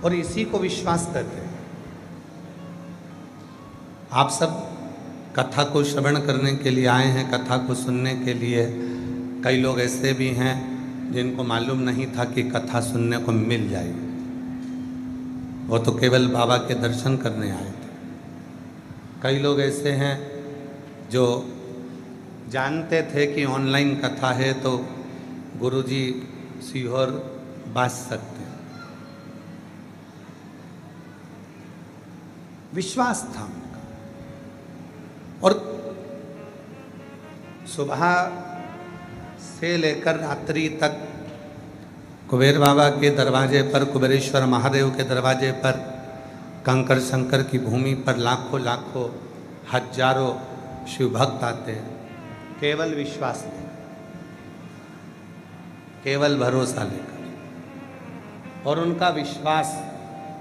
और इसी को विश्वास करते हैं। आप सब कथा को श्रवण करने के लिए आए हैं, कथा को सुनने के लिए। कई लोग ऐसे भी हैं जिनको मालूम नहीं था कि कथा सुनने को मिल जाएगी, वो तो केवल बाबा के दर्शन करने आए थे। कई लोग ऐसे हैं जो जानते थे कि ऑनलाइन कथा है तो गुरुजी सीहोर बाज सकते हैं, विश्वास था उनका। और सुबह से लेकर रात्रि तक कुबेर बाबा के दरवाजे पर, कुबेरेश्वर महादेव के दरवाजे पर, कंकर शंकर की भूमि पर लाखों लाखों हजारों शिव भक्त आते हैं, केवल विश्वास लेकर, केवल भरोसा लेकर। और उनका विश्वास,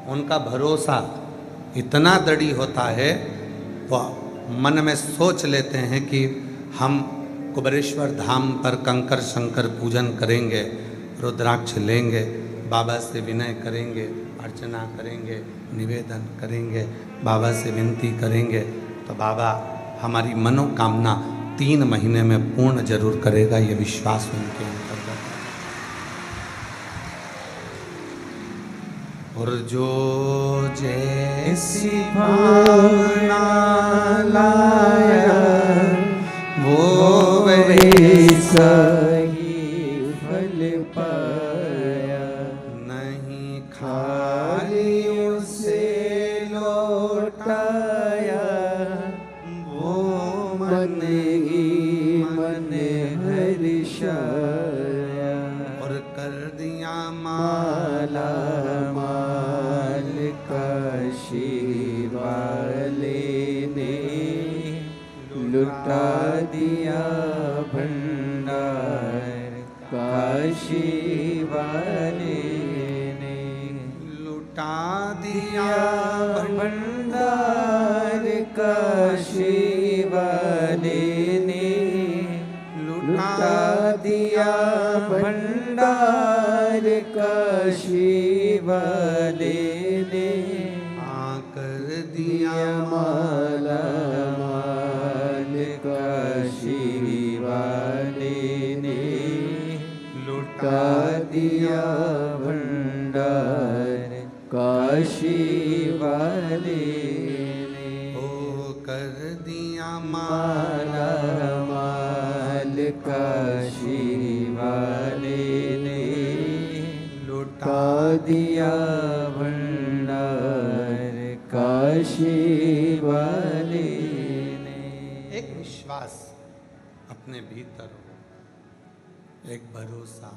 उनका भरोसा इतना दृढ़ होता है, वह मन में सोच लेते हैं कि हम कुबेरेश्वर धाम पर कंकर शंकर पूजन करेंगे, रुद्राक्ष लेंगे, बाबा से विनय करेंगे, अर्चना करेंगे, निवेदन करेंगे, बाबा से विनती करेंगे, तो बाबा हमारी मनोकामना 3 महीने में पूर्ण जरूर करेगा। ये विश्वास उनके अंतर्गत है। और जो जैसी भावना लाया वो वैसा ही फल पाया, नहीं खाली उसे लौटाया, वो मन ही मन हर्षाया, और कर दिया माला माल काशी वाले ने, लुटा दिया भंडार काशी वाले ने, लुटा दिया भंडार काशी वाले ने, लुटा दिया भंडार काशी वाले ने, आकर दिया माला माल काशी वाले ने, लुटा दिया भंडार काशी वाले ने, ओ कर दिया माला माल काशी वाले ने, लुटा दिया भंडार काशी वाले ने। एक विश्वास अपने भीतर हो, एक भरोसा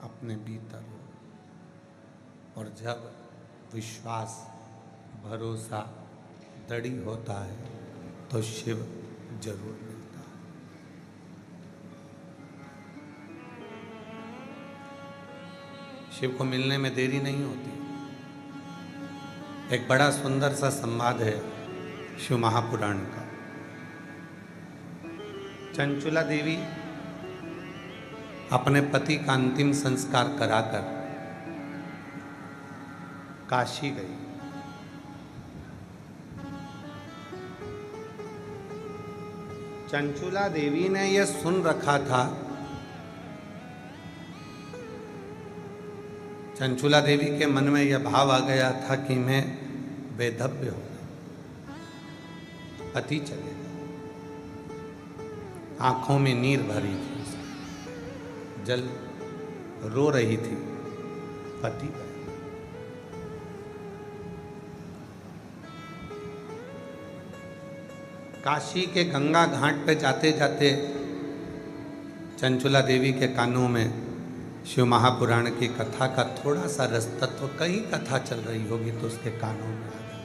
अपने भीतर हो, और जब विश्वास भरोसा दृढ़ होता है तो शिव जरूर मिलता है। शिव को मिलने में देरी नहीं होती। एक बड़ा सुंदर सा संवाद है शिव महापुराण का। चंचुला देवी अपने पति का अंतिम संस्कार कराकर काशी गई। चंचुला देवी ने यह सुन रखा था, चंचुला देवी के मन में यह भाव आ गया था कि मैं वेधव्य हूं, पति चले गए। आंखों में नीर भरी थी, जल रो रही थी, पति गए। काशी के गंगा घाट पे जाते जाते चंचुला देवी के कानों में शिव महापुराण की कथा का थोड़ा सा रस तत्व, कहीं कथा चल रही होगी तो उसके कानों में आ गया,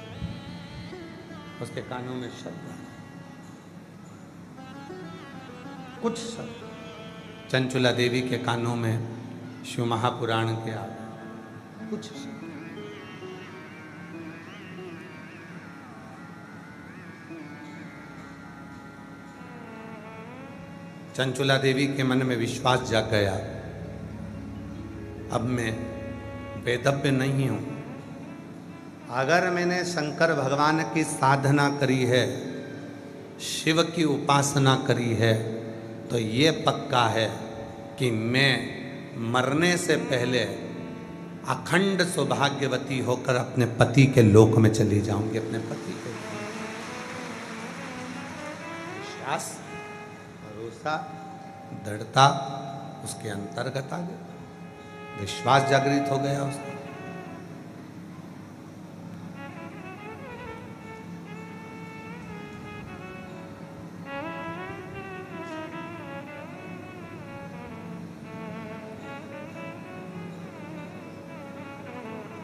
उसके कानों में शब्द आ गया, कुछ शब्द चंचुला देवी के कानों में शिव महापुराण के आ गए, कुछ शब्द। चंचुला देवी के मन में विश्वास जाग गया, अब मैं वेधव्य नहीं हूं, अगर मैंने शंकर भगवान की साधना करी है, शिव की उपासना करी है, तो ये पक्का है कि मैं मरने से पहले अखंड सौभाग्यवती होकर अपने पति के लोक में चली जाऊंगी, अपने पति के। विश्वास, भरोसा, दृढ़ता उसके अंतर्गत आ गया, विश्वास जागृत हो गया उसका।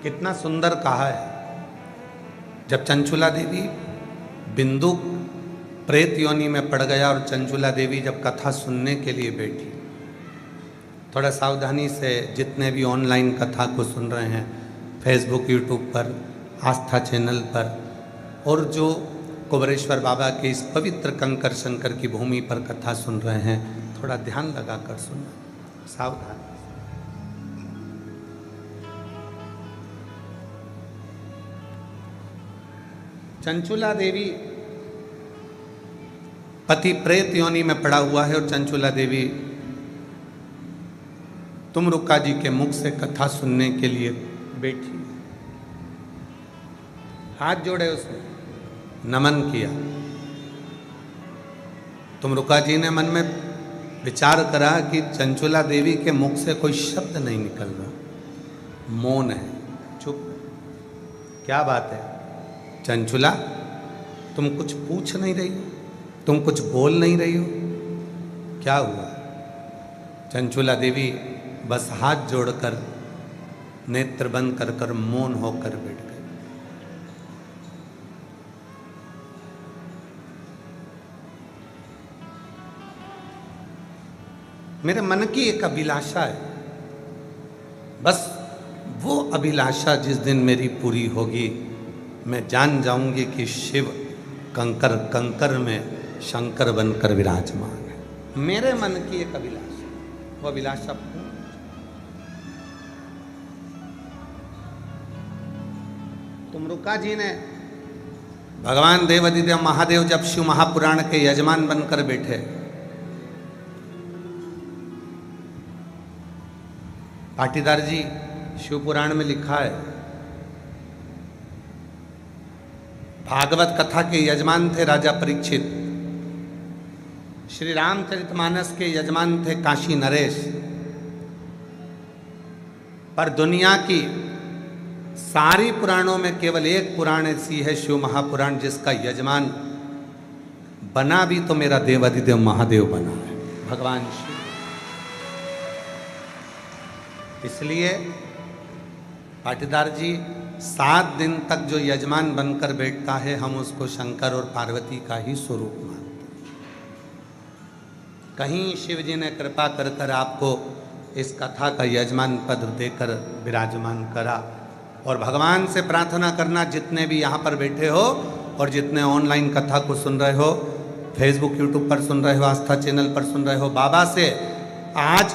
कितना सुंदर कहा है। जब चंचुला देवी बिंदु प्रेत योनि में पड़ गया और चंचुला देवी जब कथा सुनने के लिए बैठी, थोड़ा सावधानी से जितने भी ऑनलाइन कथा को सुन रहे हैं, फेसबुक, यूट्यूब पर, आस्था चैनल पर, और जो कुबरेश्वर बाबा के इस पवित्र कंकर शंकर की भूमि पर कथा सुन रहे हैं, थोड़ा ध्यान लगा कर सुनना, सावधान। चंचुला देवी पति प्रेत योनि में पड़ा हुआ है और चंचुला देवी तुमरुका जी के मुख से कथा सुनने के लिए बैठी, हाथ जोड़े उसने नमन किया। तुमरुका जी ने मन में विचार करा कि चंचुला देवी के मुख से कोई शब्द नहीं निकल रहा, मौन है, चुप। क्या बात है चंचुला, तुम कुछ पूछ नहीं रही हो, तुम कुछ बोल नहीं रही हो, क्या हुआ? चंचुला देवी बस हाथ जोड़कर नेत्र बंद कर कर मौन होकर बैठ गई। मेरे मन की एक अभिलाषा है, बस वो अभिलाषा जिस दिन मेरी पूरी होगी, मैं जान जाऊंगी कि शिव कंकर कंकर में शंकर बनकर विराजमान है। मेरे मन की एक अभिलाषा, वो अभिलाषा तुमरुका जी ने, भगवान देवाधिदेव महादेव जब शिव महापुराण के यजमान बनकर बैठे, पाटीदार जी शिव पुराण में लिखा है, भागवत कथा के यजमान थे राजा परीक्षित, श्री रामचरितमानस के यजमान थे काशी नरेश, पर दुनिया की सारी पुराणों में केवल एक पुराण ऐसी है, शिव महापुराण, जिसका यजमान बना भी तो मेरा देवाधिदेव महादेव बना है, भगवान शिव। इसलिए पाटीदार जी 7 दिन तक जो यजमान बनकर बैठता है, हम उसको शंकर और पार्वती का ही स्वरूप मानते हैं। कहीं शिव जी ने कृपा कर कर आपको इस कथा का यजमान पद देकर विराजमान करा। और भगवान से प्रार्थना करना, जितने भी यहाँ पर बैठे हो और जितने ऑनलाइन कथा को सुन रहे हो, फेसबुक यूट्यूब पर सुन रहे हो, आस्था चैनल पर सुन रहे हो, बाबा से आज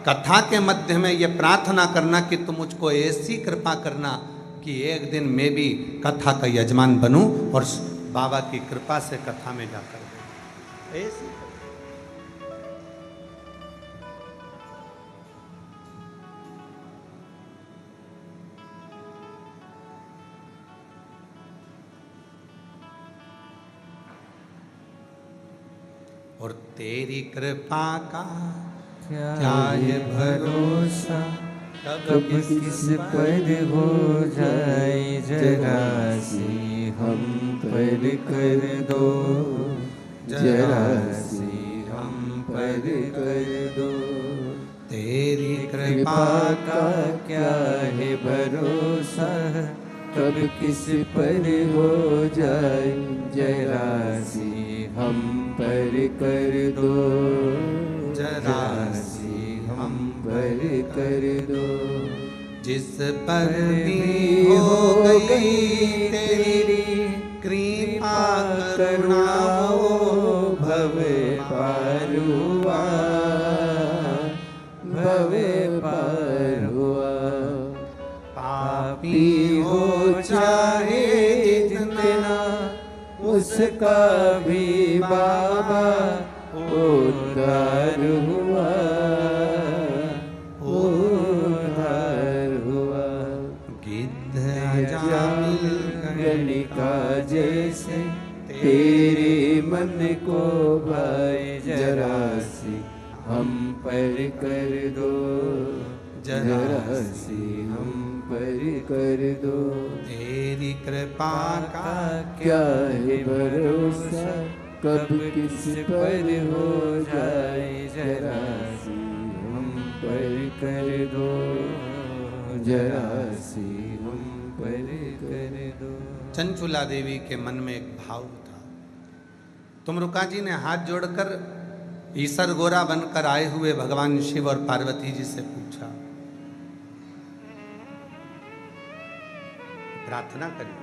कथा के मध्य में ये प्रार्थना करना कि तुम मुझको ऐसी कृपा करना कि एक दिन मैं भी कथा का यजमान बनूं और बाबा की कृपा से कथा में जाकर बैठूं। ऐसी और तेरी कृपा का क्या ये भरोसा, कब किस पर हो जाए जरा सी हम पर कर दो, जरा सी हम पर कर दो। तेरी कृपा का क्या है भरोसा, कब किस पर हो जाए जरा सी हम पर कर दो, जरा सी हम पर कर दो। जिस पर भी हो गई तेरी कृपा करुणा, भव पार हुआ, भव पार हुआ। पापी हो चाहे का भी बाबा उद्धार हुआ, उद्धार हुआ। गिद्ध गणिका जैसे तेरे मन को भाई जरा सी हम पर कर दो, जरा सी हम पर कर दो। तेरी कृपा का क्या है भरोसा, कब किस पर हो जाए, जरा सी हम पर कर दो, जरा सी हम पर कर दो। चंचुला देवी के मन में एक भाव था। तुमरुका जी ने हाथ जोड़कर ईसर गोरा बनकर आए हुए भगवान शिव और पार्वती जी से पूछा, प्रार्थना करिए।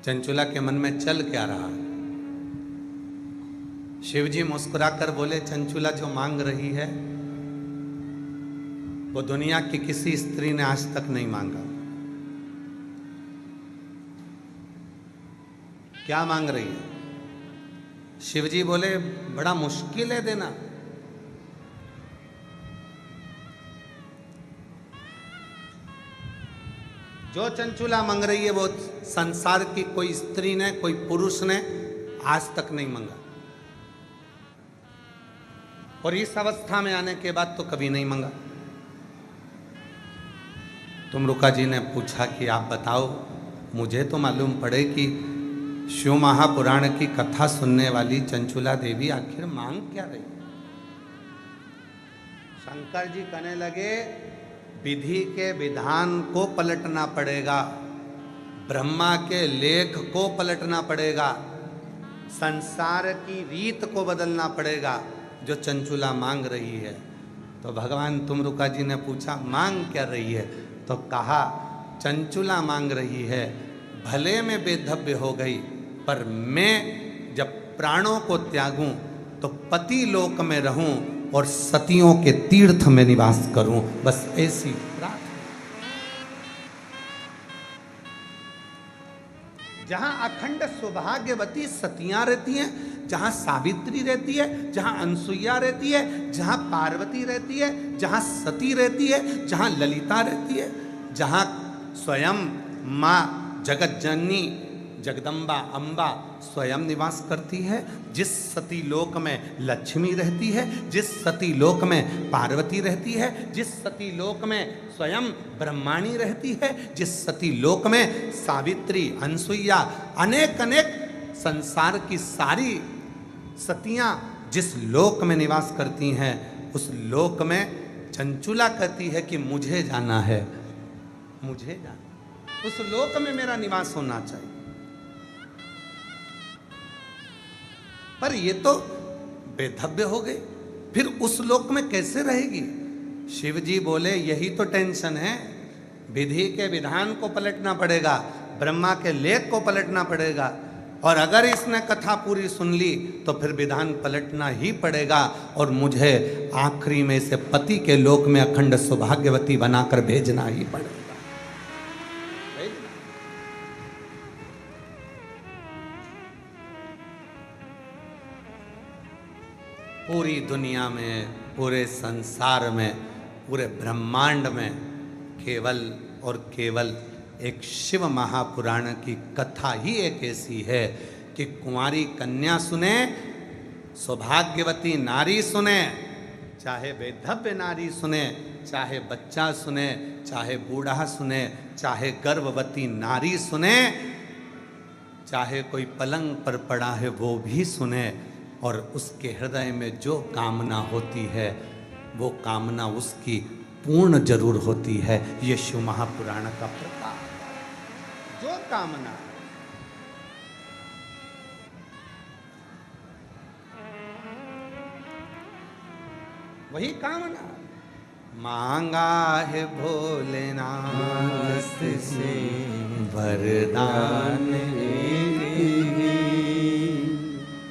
चंचुला के मन में चल क्या रहा? शिव जी मुस्कुराकर बोले, चंचुला जो मांग रही है वो दुनिया की किसी स्त्री ने आज तक नहीं मांगा। क्या मांग रही है? शिव जी बोले, बड़ा मुश्किल है देना। जो चंचुला मांग रही है वो संसार की कोई स्त्री ने, कोई पुरुष ने आज तक नहीं मांगा, और इस अवस्था में आने के बाद तो कभी नहीं मांगा। तुमरुका जी ने पूछा कि आप बताओ, मुझे तो मालूम पड़े कि शिव महापुराण की कथा सुनने वाली चंचुला देवी आखिर मांग क्या रही? शंकर जी कहने लगे, विधि के विधान को पलटना पड़ेगा, ब्रह्मा के लेख को पलटना पड़ेगा, संसार की रीत को बदलना पड़ेगा जो चंचुला मांग रही है। तो भगवान तुमरुका जी ने पूछा, मांग क्या रही है? तो कहा, चंचुला मांग रही है, भले में बेधव्य हो गई, पर मैं जब प्राणों को त्यागूं तो पति लोक में रहूं और सतियों के तीर्थ में निवास करूं, बस ऐसी प्रार्थना। जहां अखंड सौभाग्यवती सतियां रहती हैं, जहां सावित्री रहती है, जहां अनसुईया रहती है, जहां पार्वती रहती है, जहां सती रहती है, जहां ललिता रहती है, जहां स्वयं माँ जगत जननी जगदम्बा अम्बा स्वयं निवास करती है, जिस सती लोक में लक्ष्मी रहती है, जिस सती लोक में पार्वती रहती है, जिस सती लोक में स्वयं ब्रह्माणी रहती है, जिस सती लोक में सावित्री अनसुईया अनेक अनेक संसार की सारी सतियां जिस लोक में निवास करती हैं, उस लोक में चंचुला कहती है कि मुझे जाना है, मुझे जाना, उस लोक में मेरा निवास होना चाहिए। पर ये तो बेधव्य हो गई, फिर उस लोक में कैसे रहेगी? शिव जी बोले, यही तो टेंशन है, विधि के विधान को पलटना पड़ेगा, ब्रह्मा के लेख को पलटना पड़ेगा, और अगर इसने कथा पूरी सुन ली तो फिर विधान पलटना ही पड़ेगा, और मुझे आखिरी में से पति के लोक में अखंड सौभाग्यवती बनाकर भेजना ही पड़ेगा। पूरी दुनिया में, पूरे संसार में, पूरे ब्रह्मांड में केवल और केवल एक शिव महापुराण की कथा ही एक ऐसी है कि कुंवारी कन्या सुने, सौभाग्यवती नारी सुने, चाहे वैधव्य नारी सुने, चाहे बच्चा सुने, चाहे बूढ़ा सुने, चाहे गर्भवती नारी सुने, चाहे कोई पलंग पर पड़ा है वो भी सुने, और उसके हृदय में जो कामना होती है वो कामना उसकी पूर्ण जरूर होती है। ये शिव महापुराण का प्रताप, जो कामना वही कामना। मांगा है भोलेनाथ से वरदान,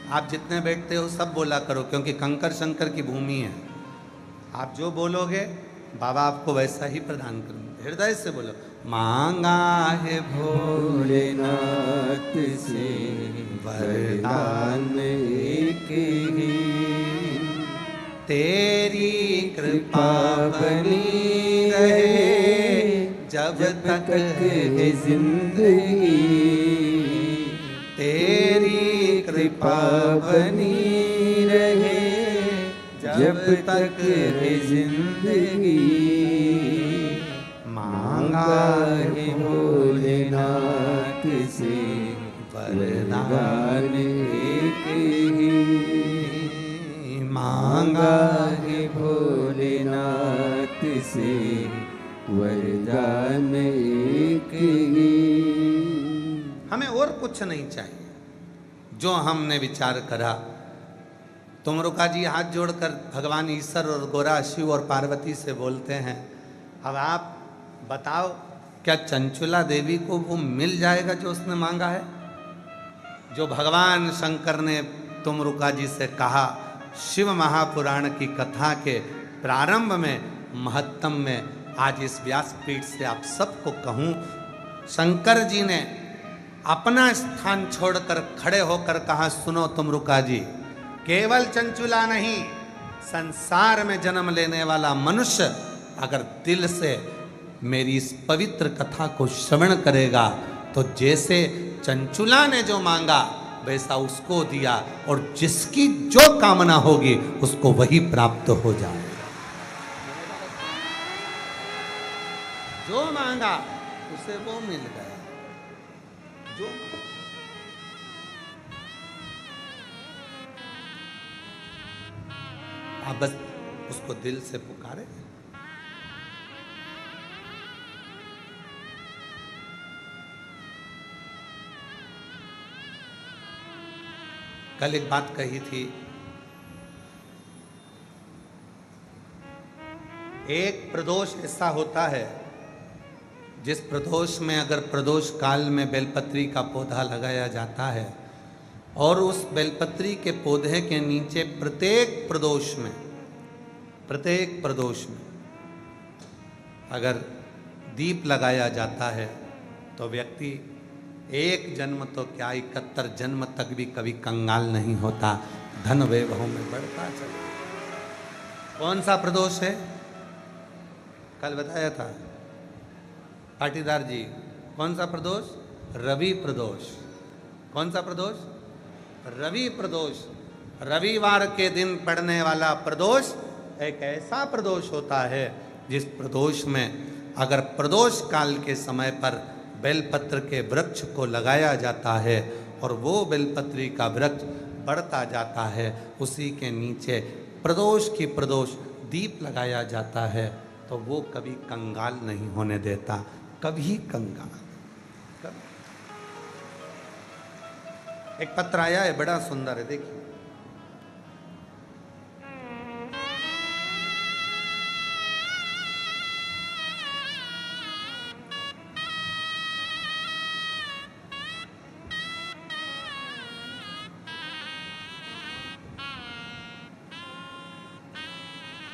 आप जितने बैठते हो सब बोला करो, क्योंकि कंकर शंकर की भूमि है। आप जो बोलोगे बाबा आपको वैसा ही प्रदान करेंगे। हृदय से बोलो, मांगा है भोलेनाथ से वरदान एक ही, तेरी कृपा बनी रहे जब तक है जिंदगी, तेरी कृपा बनी रहे जब तक है जिंदगी। मांगा है भोलेनाथ से वरदान एक ही, मांगा है भोलेनाथ से वरदान एक ही। हमें और कुछ नहीं चाहिए। जो हमने विचार करा, तुमरुका जी हाथ जोड़कर भगवान ईश्वर और गोरा शिव और पार्वती से बोलते हैं, अब आप बताओ क्या चंचुला देवी को वो मिल जाएगा जो उसने मांगा है? जो भगवान शंकर ने तुमरुका जी से कहा, शिव महापुराण की कथा के प्रारंभ में महत्तम में, आज इस व्यासपीठ से आप सबको कहूं, शंकर जी ने अपना स्थान छोड़कर खड़े होकर कहा, सुनो तुमरुका जी, केवल चंचुला नहीं, संसार में जन्म लेने वाला मनुष्य अगर दिल से मेरी इस पवित्र कथा को श्रवण करेगा तो जैसे चंचुला ने जो मांगा वैसा उसको दिया, और जिसकी जो कामना होगी उसको वही प्राप्त हो जाएगा। जो मांगा उसे वो मिल गया। जो आप बस उसको दिल से पुकारे। कल एक बात कही थी, एक प्रदोष ऐसा होता है जिस प्रदोष में अगर प्रदोष काल में बेलपत्री का पौधा लगाया जाता है और उस बेलपत्री के पौधे के नीचे प्रत्येक प्रदोष में अगर दीप लगाया जाता है तो व्यक्ति एक जन्म तो क्या 71 जन्म तक भी कभी कंगाल नहीं होता, धन वैभव में बढ़ता चला। कौन सा प्रदोष है? कल बताया था पाटीदार जी, कौन सा प्रदोष? रवि प्रदोष। कौन सा प्रदोष? रवि प्रदोष। रविवार के दिन पड़ने वाला प्रदोष एक ऐसा प्रदोष होता है जिस प्रदोष में अगर प्रदोष काल के समय पर बेलपत्र के वृक्ष को लगाया जाता है और वो बेलपत्री का वृक्ष बढ़ता जाता है, उसी के नीचे प्रदोष की प्रदोष दीप लगाया जाता है, तो वो कभी कंगाल नहीं होने देता, कभी कंगाल। एक पत्र आया है, बड़ा सुंदर है, देखिए।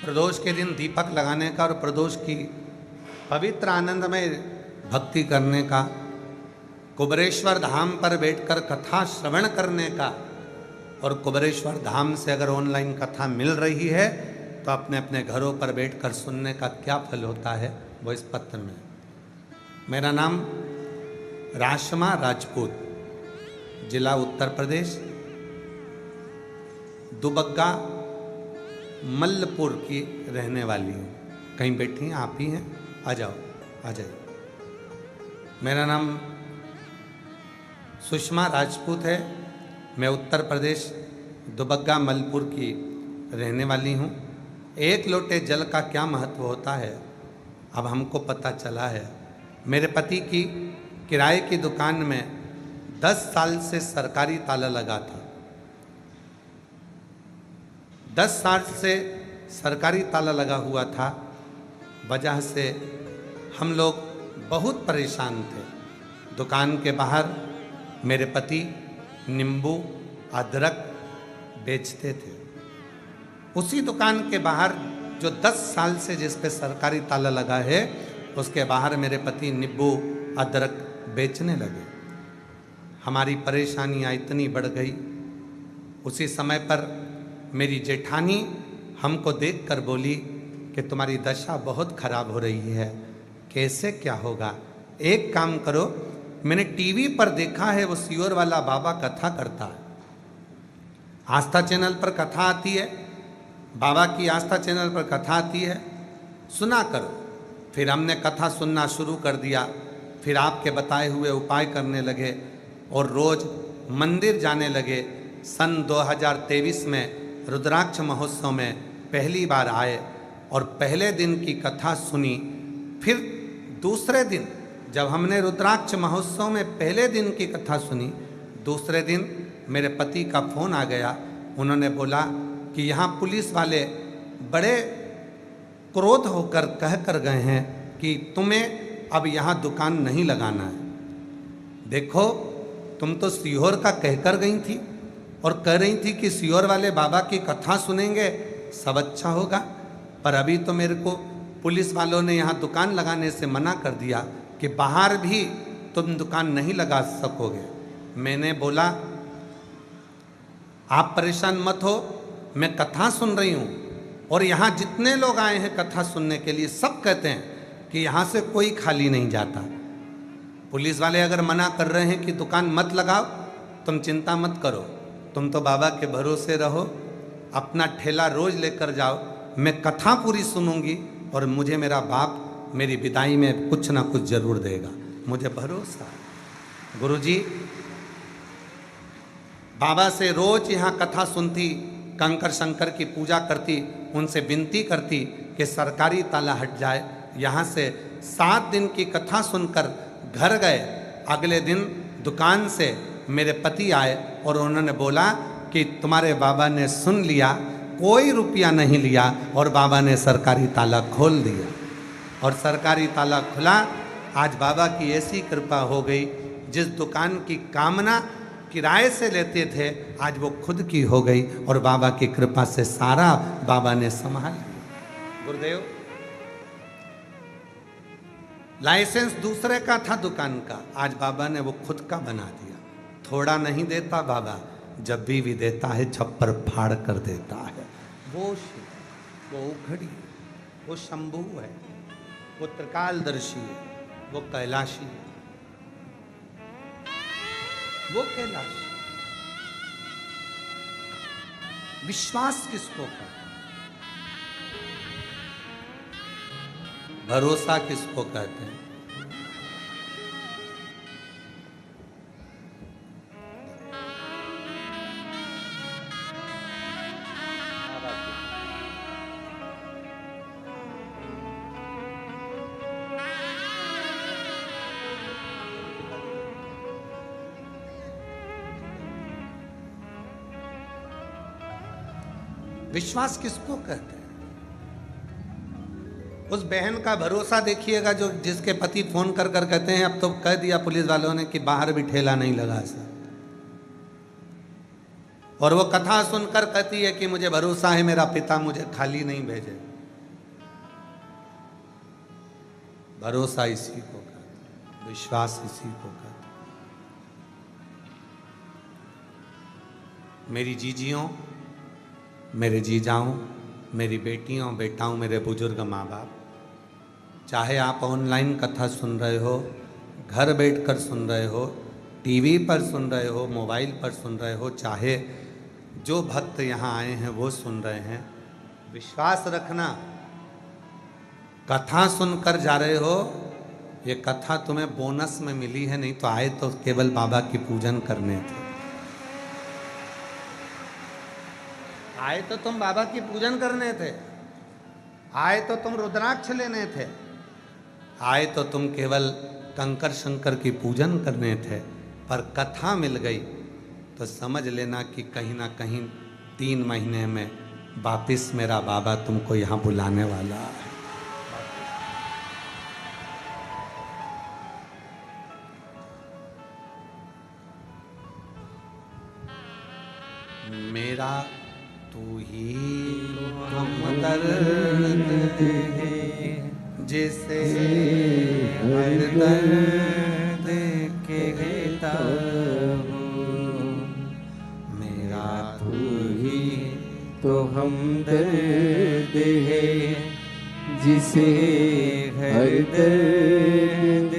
प्रदोष के दिन दीपक लगाने का और प्रदोष की पवित्र आनंदमय भक्ति करने का, कुबरेश्वर धाम पर बैठकर कथा श्रवण करने का, और कुबरेश्वर धाम से अगर ऑनलाइन कथा मिल रही है तो अपने अपने घरों पर बैठकर सुनने का क्या फल होता है वो इस पत्र में। मेरा नाम राशमा राजपूत, जिला उत्तर प्रदेश, दुबग्गा मल्लपुर की रहने वाली हूँ। कहीं बैठी हैं? आप ही हैं? आ जाओ, आ जाइए। मेरा नाम सुषमा राजपूत है। मैं उत्तर प्रदेश दुबग्गा मल्लपुर की रहने वाली हूँ। एक लोटे जल का क्या महत्व होता है अब हमको पता चला है। मेरे पति की किराए की दुकान में 10 साल से सरकारी ताला लगा था। 10 साल से सरकारी ताला लगा हुआ था, वजह से हम लोग बहुत परेशान थे। दुकान के बाहर मेरे पति नींबू अदरक बेचते थे। उसी दुकान के बाहर जो 10 साल से जिस पे सरकारी ताला लगा है, उसके बाहर मेरे पति नींबू अदरक बेचने लगे। हमारी परेशानियाँ इतनी बढ़ गई। उसी समय पर मेरी जेठानी हमको देखकर बोली कि तुम्हारी दशा बहुत खराब हो रही है, कैसे क्या होगा? एक काम करो, मैंने टीवी पर देखा है वो सियोर वाला बाबा कथा करता है, आस्था चैनल पर कथा आती है, बाबा की आस्था चैनल पर कथा आती है, सुना करो। फिर हमने कथा सुनना शुरू कर दिया, फिर आपके बताए हुए उपाय करने लगे और रोज़ मंदिर जाने लगे। सन 2023 में रुद्राक्ष महोत्सव में पहली बार आए और पहले दिन की कथा सुनी। फिर दूसरे दिन जब हमने रुद्राक्ष महोत्सव में पहले दिन की कथा सुनी, दूसरे दिन मेरे पति का फ़ोन आ गया। उन्होंने बोला कि यहाँ पुलिस वाले बड़े क्रोध होकर कह कर गए हैं कि तुम्हें अब यहाँ दुकान नहीं लगाना है। देखो, तुम तो सीहोर का कहकर गई थी और कह रही थी कि सीहोर वाले बाबा की कथा सुनेंगे सब अच्छा होगा, पर अभी तो मेरे को पुलिस वालों ने यहाँ दुकान लगाने से मना कर दिया कि बाहर भी तुम दुकान नहीं लगा सकोगे। मैंने बोला आप परेशान मत हो, मैं कथा सुन रही हूँ और यहाँ जितने लोग आए हैं कथा सुनने के लिए सब कहते हैं कि यहाँ से कोई खाली नहीं जाता। पुलिस वाले अगर मना कर रहे हैं कि दुकान मत लगाओ, तुम चिंता मत करो, तुम तो बाबा के भरोसे रहो, अपना ठेला रोज लेकर जाओ, मैं कथा पूरी सुनूंगी और मुझे मेरा बाप मेरी विदाई में कुछ ना कुछ जरूर देगा, मुझे भरोसा है। गुरुजी बाबा से रोज यहाँ कथा सुनती, कंकर शंकर की पूजा करती, उनसे विनती करती कि सरकारी ताला हट जाए। यहाँ से 7 दिन की कथा सुनकर घर गए। अगले दिन दुकान से मेरे पति आए और उन्होंने बोला कि तुम्हारे बाबा ने सुन लिया, कोई रुपया नहीं लिया और बाबा ने सरकारी ताला खोल दिया। और सरकारी ताला खुला। आज बाबा की ऐसी कृपा हो गई, जिस दुकान की कामना किराए से लेते थे आज वो खुद की हो गई और बाबा की कृपा से सारा बाबा ने संभाल लिया। गुरुदेव, लाइसेंस दूसरे का था दुकान का, आज बाबा ने वो खुद का बना दिया। थोड़ा नहीं देता बाबा, जब भी देता है छप्पर फाड़ कर देता है। वो शिव, वो उखड़ी, वो शंभू है, वो त्रिकालदर्शी है, वो कैलाशी है, वो कैलाशी। विश्वास किसको कहते हैं? भरोसा किसको कहते हैं? विश्वास किसको कहते हैं? उस बहन का भरोसा देखिएगा जो जिसके पति फोन कर कर कहते हैं अब तो कह दिया पुलिस वालों ने कि बाहर भी ठेला नहीं लगा सर, और वो कथा सुनकर कहती है कि मुझे भरोसा है मेरा पिता मुझे खाली नहीं भेजे। भरोसा इसी को कहते हैं, विश्वास इसी को कहते हैं। मेरी जीजियों, मेरे जीजाओं, मेरी बेटियों बेटाओं, मेरे बुजुर्ग माँ बाप, चाहे आप ऑनलाइन कथा सुन रहे हो, घर बैठकर सुन रहे हो, टीवी पर सुन रहे हो, मोबाइल पर सुन रहे हो, चाहे जो भक्त यहाँ आए हैं वो सुन रहे हैं, विश्वास रखना, कथा सुनकर जा रहे हो, ये कथा तुम्हें बोनस में मिली है, नहीं तो आए तो केवल बाबा की पूजन करने थे। आए तो तुम बाबा की पूजन करने थे, आए तो तुम रुद्राक्ष लेने थे, आए तो तुम केवल कंकर शंकर की पूजन करने थे, पर कथा मिल गई तो समझ लेना कि कहीं ना कहीं 3 महीने में वापिस मेरा बाबा तुमको यहाँ बुलाने वाला है। मेरा तू ही हम दर्द है जिसे हर दर्द कहता हूँ। मेरा तू ही तो हमदर्द है जिसे हर दर्द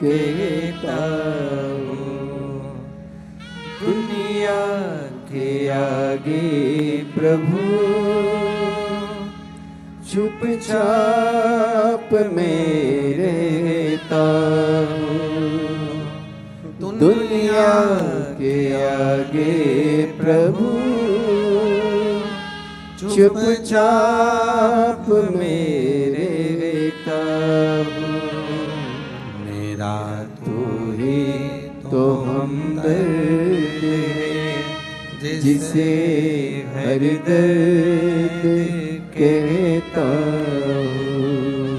कहता हूँ। दुनिया के आगे प्रभु चुपचाप में रहता हूँ। दुनिया के आगे प्रभु चुपचाप में रहता हूँ। मेरा तू ही तो हमदर्द है जिसे हर दर्द कहता हूँ।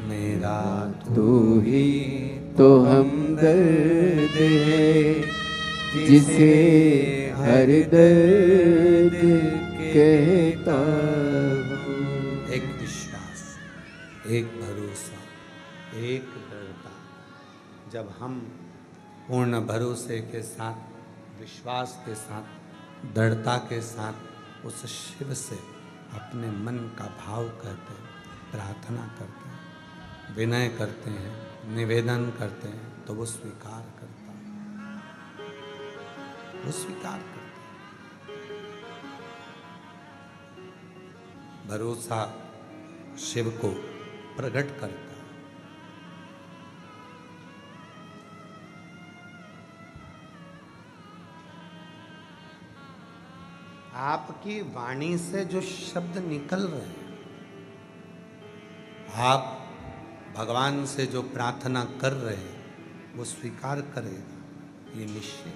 मेरा तू ही तो हमदर्द है जिसे हर दर्द कहता हूँ। एक विश्वास, एक भरोसा, एक दृढ़ता। जब हम पूर्ण भरोसे के साथ, विश्वास के साथ, दृढ़ता के साथ उस शिव से अपने मन का भाव करते हैं, प्रार्थना करते हैं, विनय करते हैं, निवेदन करते हैं, तो वो स्वीकार करता है, वो स्वीकार करता है। भरोसा शिव को प्रकट करता है। आपकी वाणी से जो शब्द निकल रहे हैं, आप भगवान से जो प्रार्थना कर रहे हैं, वो स्वीकार करेगा, ये निश्चय।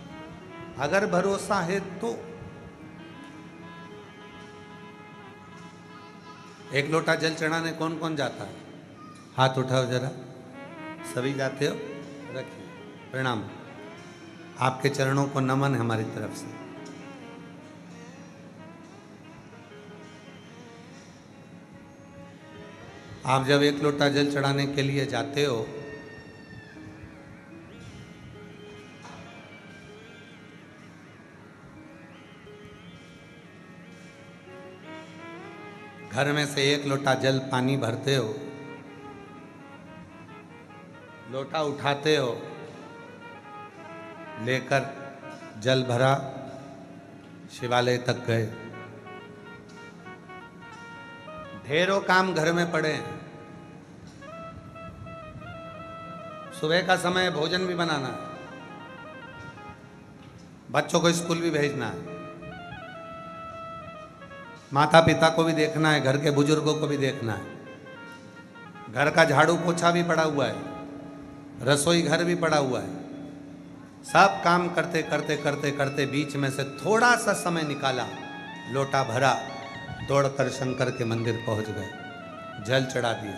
अगर भरोसा है तो एक लोटा जल चढ़ाने कौन कौन जाता है? हाथ उठाओ जरा। सभी जाते हो? रखिए, प्रणाम। आपके चरणों को नमन है हमारी तरफ से। आप जब एक लोटा जल चढ़ाने के लिए जाते हो, घर में से एक लोटा जल पानी भरते हो, लोटा उठाते हो, लेकर जल भरा, शिवालय तक गए। ढेरों काम घर में पड़े हैं। सुबह का समय भोजन भी बनाना है, बच्चों को स्कूल भी भेजना है, माता पिता को भी देखना है, घर के बुजुर्गों को भी देखना है, घर का झाड़ू पोछा भी पड़ा हुआ है, रसोई घर भी पड़ा हुआ है। सब काम करते करते करते करते बीच में से थोड़ा सा समय निकाला, लोटा भरा, दौड़कर शंकर के मंदिर पहुंच गए, जल चढ़ा दिया।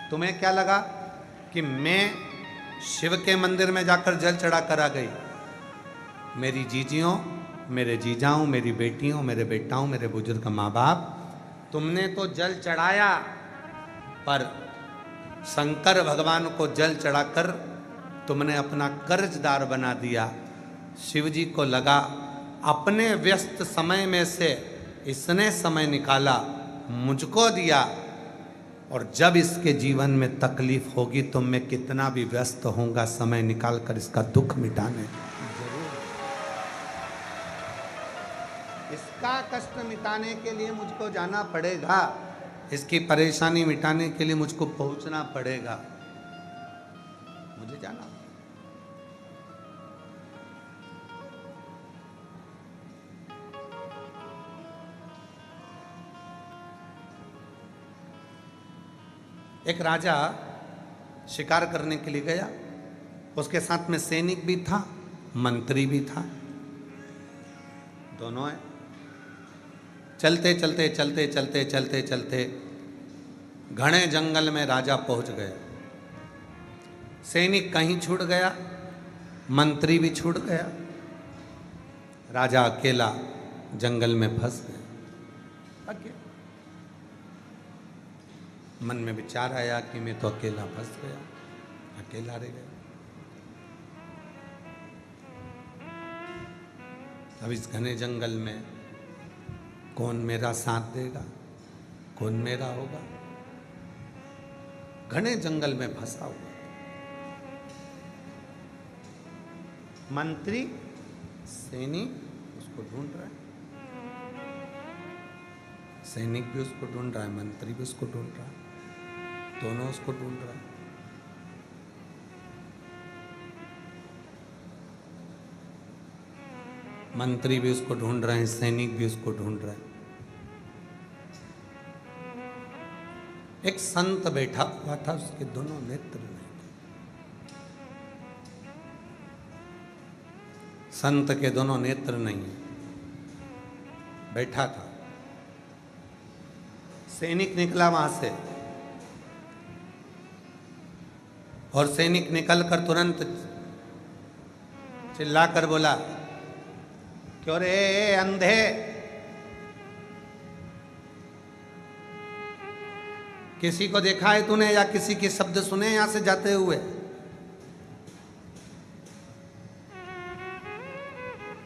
तुम्हें क्या लगा कि मैं शिव के मंदिर में जाकर जल चढ़ा कर आ गई? मेरी जीजियों, मेरे जीजाओं, मेरी बेटियों, मेरे बेटाओं, मेरे बुजुर्ग माँ बाप, तुमने तो जल चढ़ाया, पर शंकर भगवान को जल चढ़ाकर तुमने अपना कर्जदार बना दिया। शिव जी को लगा अपने व्यस्त समय में से इसने समय निकाला, मुझको दिया, और जब इसके जीवन में तकलीफ होगी तो मैं कितना भी व्यस्त होऊंगा, समय निकाल कर इसका दुख मिटाने जरूर, इसका कष्ट मिटाने के लिए मुझको जाना पड़ेगा, इसकी परेशानी मिटाने के लिए मुझको पहुंचना पड़ेगा, मुझे जाना। एक राजा शिकार करने के लिए गया, उसके साथ में सैनिक भी था, मंत्री भी था, दोनों है। चलते चलते चलते चलते चलते चलते घने जंगल में राजा पहुंच गए। सैनिक कहीं छूट गया, मंत्री भी छूट गया, राजा अकेला जंगल में फंस गया। मन में विचार आया कि मैं तो अकेला फंस गया, अकेला रह गया। अब इस घने जंगल में कौन मेरा साथ देगा, कौन मेरा होगा? घने जंगल में फंसा हुआ। मंत्री सैनिक उसको ढूंढ रहा है, सैनिक भी उसको ढूंढ रहा है, मंत्री भी उसको ढूंढ रहा है, दोनों उसको ढूंढ रहा है। मंत्री भी उसको ढूंढ रहे हैं, सैनिक भी उसको ढूंढ रहे हैं। एक संत बैठा हुआ था, उसके दोनों नेत्र नहीं थे। संत के दोनों नेत्र नहीं है, बैठा था। सैनिक निकला वहां से और सैनिक निकलकर तुरंत चिल्लाकर बोला, क्यों रे अंधे, किसी को देखा है तूने या किसी के शब्द सुने यहां से जाते हुए?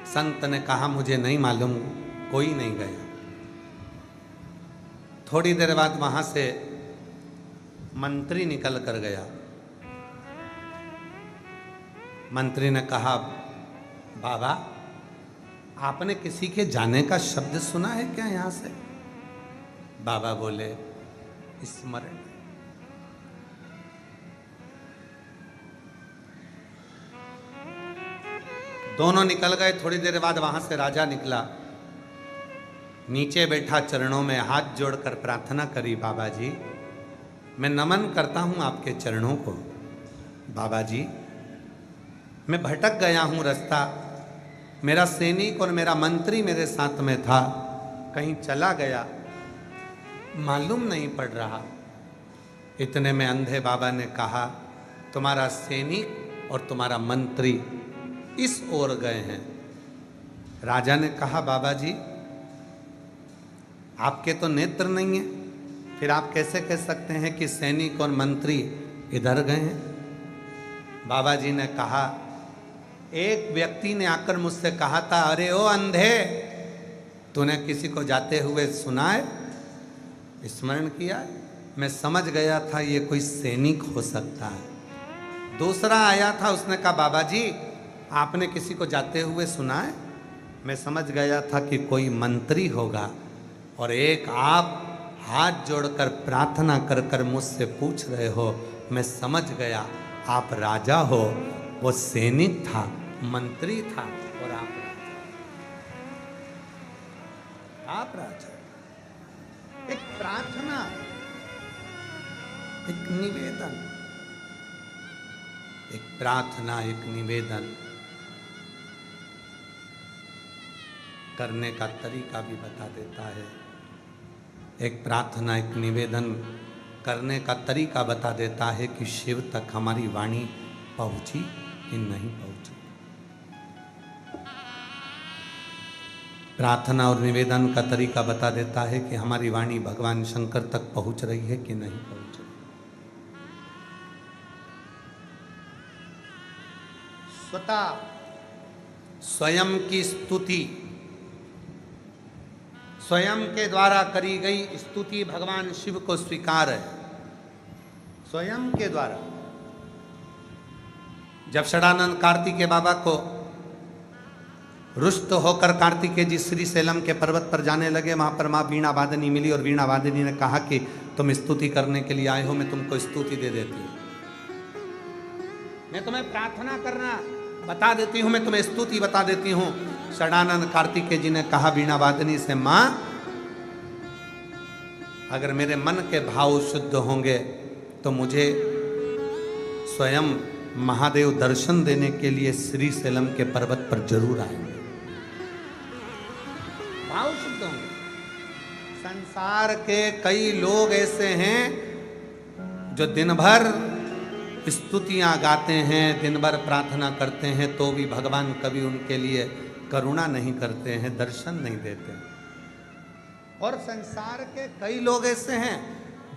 संत ने कहा, मुझे नहीं मालूम, कोई नहीं गया। थोड़ी देर बाद वहां से मंत्री निकल कर गया। मंत्री ने कहा, बाबा आपने किसी के जाने का शब्द सुना है क्या यहां से? बाबा बोले, स्मरण। दोनों निकल गए। थोड़ी देर बाद वहां से राजा निकला, नीचे बैठा, चरणों में हाथ जोड़कर प्रार्थना करी, बाबा जी मैं नमन करता हूं आपके चरणों को। बाबा जी मैं भटक गया हूं रास्ता, मेरा सैनिक और मेरा मंत्री मेरे साथ में था, कहीं चला गया, मालूम नहीं पड़ रहा। इतने में अंधे बाबा ने कहा, तुम्हारा सैनिक और तुम्हारा मंत्री इस ओर गए हैं। राजा ने कहा, बाबा जी आपके तो नेत्र नहीं है, फिर आप कैसे कह सकते हैं कि सैनिक और मंत्री इधर गए हैं? बाबा जी ने कहा, एक व्यक्ति ने आकर मुझसे कहा था, अरे ओ अंधे, तूने किसी को जाते हुए सुना है? स्मरण किया? मैं समझ गया था ये कोई सैनिक हो सकता है। दूसरा आया था, उसने कहा, बाबा जी आपने किसी को जाते हुए सुना है? मैं समझ गया था कि कोई मंत्री होगा। और एक आप हाथ जोड़कर प्रार्थना कर कर मुझसे पूछ रहे हो, मैं समझ गया आप राजा हो। वो सैनिक था, मंत्री था, और आप राजा। एक प्रार्थना, एक निवेदन, एक प्रार्थना, एक निवेदन करने का तरीका भी बता देता है। एक प्रार्थना, एक निवेदन करने का तरीका बता देता है कि शिव तक हमारी वाणी पहुंची कि नहीं पहुंची। प्रार्थना और निवेदन का तरीका बता देता है कि हमारी वाणी भगवान शंकर तक पहुंच रही है कि नहीं पहुंच रही। स्वतः स्वयं की स्तुति, स्वयं के द्वारा करी गई स्तुति भगवान शिव को स्वीकार है, स्वयं के द्वारा। जब षडानंद कार्तिकेय बाबा को रुष्ट होकर कार्तिकेय जी श्रीशैलम के पर्वत पर जाने लगे, वहां पर माँ वीणा वादनी मिली और वीणा वादनी ने कहा कि तुम स्तुति करने के लिए आए हो, मैं तुमको स्तुति दे देती हूँ, मैं तुम्हें प्रार्थना करना बता देती हूँ, मैं तुम्हें स्तुति बता देती हूँ। षडानंद कार्तिकेय जी ने कहा वीणा वादनी से, माँ अगर मेरे मन के भाव शुद्ध होंगे तो मुझे स्वयं महादेव दर्शन देने के लिए श्रीशैलम के पर्वत पर जरूर आएंगे। भाव शुद्ध होंगे। संसार के कई लोग ऐसे हैं जो दिन भर स्तुतियां गाते हैं, दिन भर प्रार्थना करते हैं, तो भी भगवान कभी उनके लिए करुणा नहीं करते हैं, दर्शन नहीं देते। और संसार के कई लोग ऐसे हैं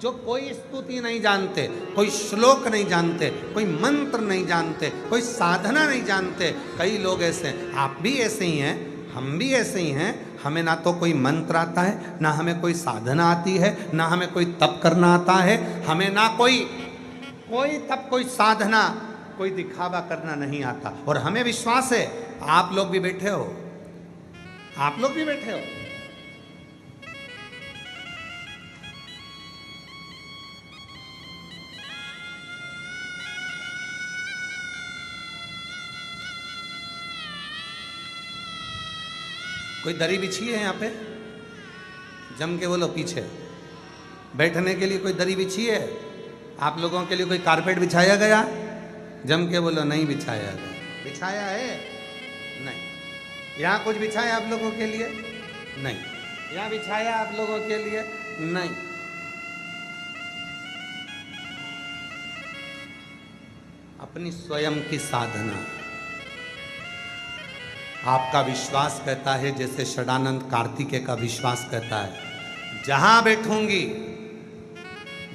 जो कोई स्तुति नहीं जानते, कोई श्लोक नहीं जानते, कोई मंत्र नहीं जानते, कोई साधना नहीं जानते। कई लोग ऐसे हैं, आप भी ऐसे ही हैं, हम भी ऐसे ही हैं। हमें ना तो कोई मंत्र आता है, ना हमें कोई साधना आती है, ना हमें कोई तप करना आता है, हमें ना कोई तप, कोई साधना, कोई दिखावा करना नहीं आता। और हमें विश्वास है आप लोग भी बैठे हो, आप लोग भी बैठे हो। कोई दरी बिछी है यहाँ पे? जम के बोलो पीछे। बैठने के लिए कोई दरी बिछी है? आप लोगों के लिए कोई कारपेट बिछाया गया? जम के बोलो नहीं बिछाया गया। बिछाया है? नहीं। यहाँ कुछ बिछाया आप लोगों के लिए? नहीं। यहाँ बिछाया आप लोगों के लिए? नहीं। अपनी स्वयं की साधना। आपका विश्वास कहता है, जैसे षडानंद कार्तिकेय का विश्वास कहता है, जहां बैठूंगी,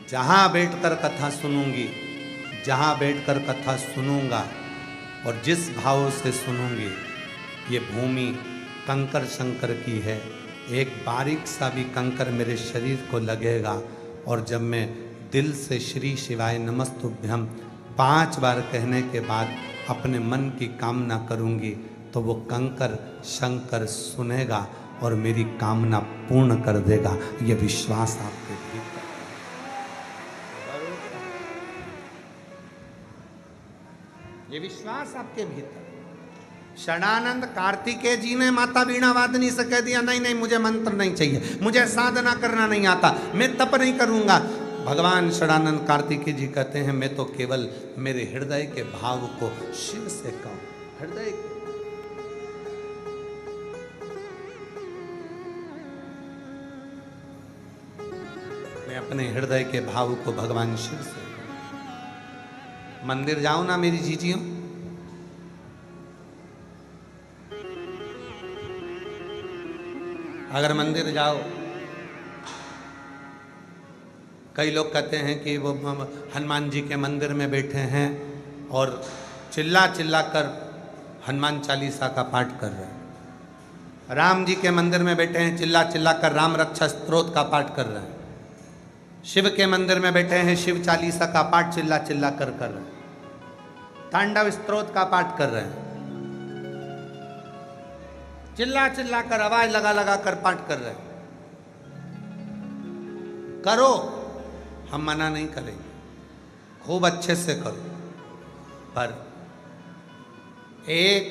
जहां बैठकर कथा सुनूंगी, जहां बैठकर कथा सुनूंगा और जिस भाव से सुनूंगी, ये भूमि कंकर शंकर की है। एक बारीक सा भी कंकर मेरे शरीर को लगेगा और जब मैं दिल से श्री शिवाय नमस्तुभ्यम 5 बार कहने के बाद अपने मन की कामना करूंगी, तो वो कंकर शंकर सुनेगा और मेरी कामना पूर्ण कर देगा। ये विश्वास आपके भीतर, ये विश्वास आपके भीतर। षडानंद कार्तिकेय जी ने माता वीणा वादनी से कह दिया, नहीं नहीं मुझे मंत्र नहीं चाहिए, मुझे साधना करना नहीं आता, मैं तप नहीं करूंगा। भगवान षडानंद कार्तिकेय जी कहते हैं, मैं तो केवल मेरे हृदय के भाव को शिव से कहूं, हृदय के। अपने हृदय के भाव को भगवान शिव से। मंदिर जाओ ना मेरी जीजियों, अगर मंदिर जाओ, कई लोग कहते हैं कि वो हनुमान जी के मंदिर में बैठे हैं और चिल्ला चिल्ला कर हनुमान चालीसा का पाठ कर रहे हैं। राम जी के मंदिर में बैठे हैं, चिल्ला चिल्ला कर राम रक्षा स्तोत्र का पाठ कर रहे हैं। शिव के मंदिर में बैठे हैं, शिव चालीसा का पाठ चिल्ला चिल्ला कर रहे हैं। तांडव स्तोत्र का पाठ कर रहे हैं, चिल्ला चिल्ला कर आवाज लगा लगा कर पाठ कर रहे हैं। करो, हम मना नहीं करेंगे, खूब अच्छे से करो, पर एक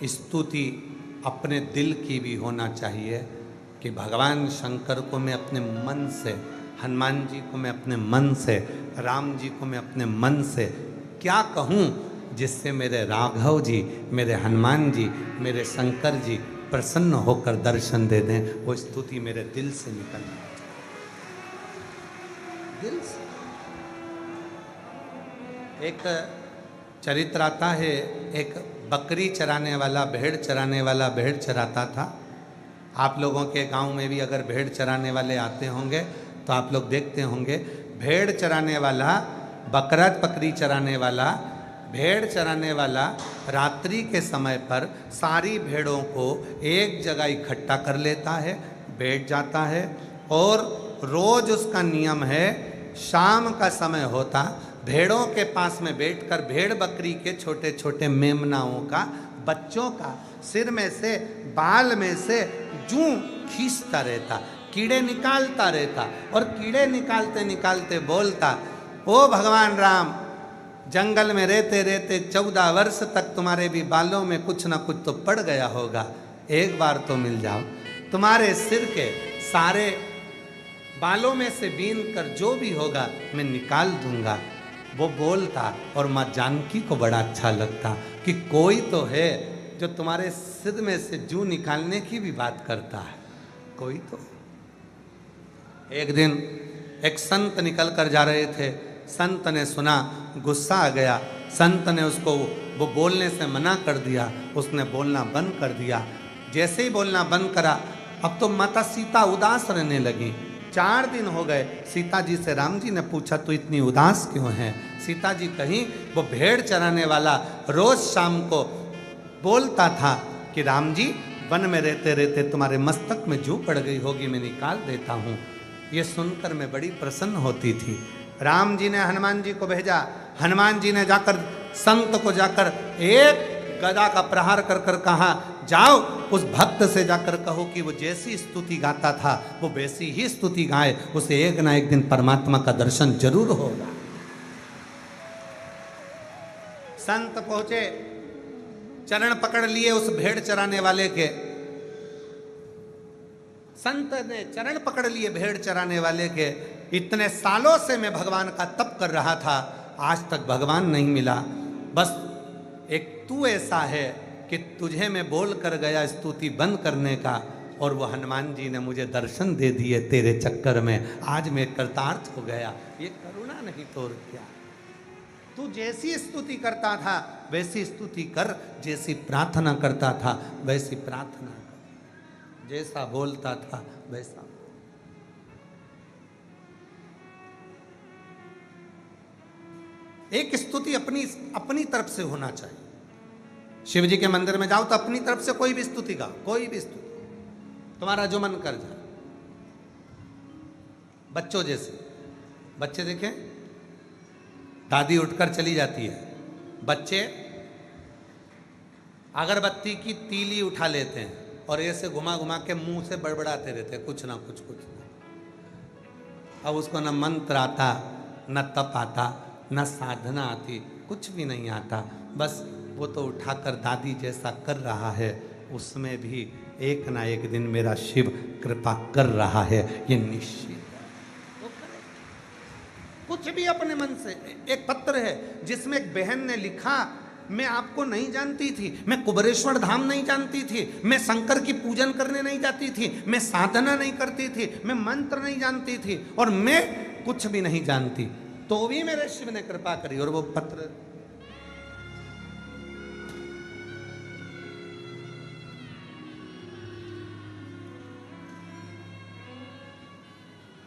स्तुति अपने दिल की भी होना चाहिए कि भगवान शंकर को मैं अपने मन से, हनुमान जी को मैं अपने मन से, राम जी को मैं अपने मन से क्या कहूँ जिससे मेरे राघव जी, मेरे हनुमान जी, मेरे शंकर जी प्रसन्न होकर दर्शन दे दें। वो स्तुति मेरे दिल से निकलना चाहिए, दिल से। एक चरित्र आता है, एक बकरी चराने वाला, भेड़ चराने वाला भेड़ चराता था। आप लोगों के गांव में भी अगर भेड़ चराने वाले आते होंगे तो आप लोग देखते होंगे, भेड़ चराने वाला, बकरा बकरी चराने वाला, भेड़ चराने वाला रात्रि के समय पर सारी भेड़ों को एक जगह इकट्ठा कर लेता है, बैठ जाता है और रोज उसका नियम है, शाम का समय होता भेड़ों के पास में बैठकर भेड़ बकरी के छोटे छोटे मेमनाओं का, बच्चों का सिर में से, बाल में से जूं खींचता रहता, कीड़े निकालता रहता और कीड़े निकालते निकालते बोलता, ओ भगवान राम, जंगल में रहते रहते 14 वर्ष तक तुम्हारे भी बालों में कुछ ना कुछ तो पड़ गया होगा, एक बार तो मिल जाओ, तुम्हारे सिर के सारे बालों में से बीन कर जो भी होगा मैं निकाल दूंगा। वो बोलता और माँ जानकी को बड़ा अच्छा लगता कि कोई तो है जो तुम्हारे सिर में से जूं निकालने की भी बात करता है, कोई तो। एक दिन एक संत निकल कर जा रहे थे, संत ने सुना, गुस्सा आ गया, संत ने उसको वो बोलने से मना कर दिया, उसने बोलना बंद कर दिया। जैसे ही बोलना बंद करा, अब तो माता सीता उदास रहने लगी, 4 दिन हो गए। सीता जी से राम जी ने पूछा तो इतनी उदास क्यों है? सीता जी कहीं वो भेड़ चराने वाला रोज शाम को बोलता था कि राम जी वन में रहते रहते तुम्हारे मस्तक में जू पड़ गई होगी, मैं निकाल देता हूँ। ये सुनकर मैं बड़ी प्रसन्न होती थी। राम जी ने हनुमान जी को भेजा। हनुमान जी ने जाकर संत को जाकर एक गदा का प्रहार कर कर कहा, जाओ उस भक्त से जाकर कहो कि वो जैसी स्तुति गाता था वो वैसी ही स्तुति गाए, उसे एक ना एक दिन परमात्मा का दर्शन जरूर होगा। संत पहुंचे, चरण पकड़ लिए उस भेड़ चराने वाले के। संत ने चरण पकड़ लिए भेड़ चराने वाले के। इतने सालों से मैं भगवान का तप कर रहा था, आज तक भगवान नहीं मिला। बस एक तू ऐसा है कि तुझे मैं बोल कर गया स्तुति बंद करने का, और वो हनुमान जी ने मुझे दर्शन दे दिए तेरे चक्कर में। आज मैं कृतार्थ हो गया। ये करुणा नहीं तो और क्या? तू जैसी स्तुति करता था वैसी स्तुति कर, जैसी प्रार्थना करता था वैसी प्रार्थना कर, जैसा बोलता था वैसा। एक स्तुति अपनी तरफ से होना चाहिए। शिव जी के मंदिर में जाओ तो अपनी तरफ से कोई भी स्तुति गाओ, कोई भी स्तुति, तुम्हारा जो मन कर जाए। बच्चों जैसे, बच्चे देखें, दादी उठकर चली जाती है, बच्चे अगरबत्ती की तीली उठा लेते हैं और ऐसे घुमा घुमा के मुंह से बड़बड़ाते रहते हैं, कुछ ना कुछ कुछ ना। अब उसको न मंत्र आता, न तप आता, न साधना आती, कुछ भी नहीं आता। बस वो तो उठाकर दादी जैसा कर रहा है, उसमें भी एक ना एक दिन मेरा शिव कृपा कर रहा है, ये निश्चित है। वो करे कुछ भी अपने मन से। एक पत्र है जिसमें एक बहन ने लिखा, मैं आपको नहीं जानती थी, मैं कुबेरेश्वर धाम नहीं जानती थी, मैं शंकर की पूजन करने नहीं जाती थी, मैं साधना नहीं करती थी, मैं मंत्र नहीं जानती थी, और मैं कुछ भी नहीं जानती, तो भी मेरे शिव ने कृपा करी। और वो पत्र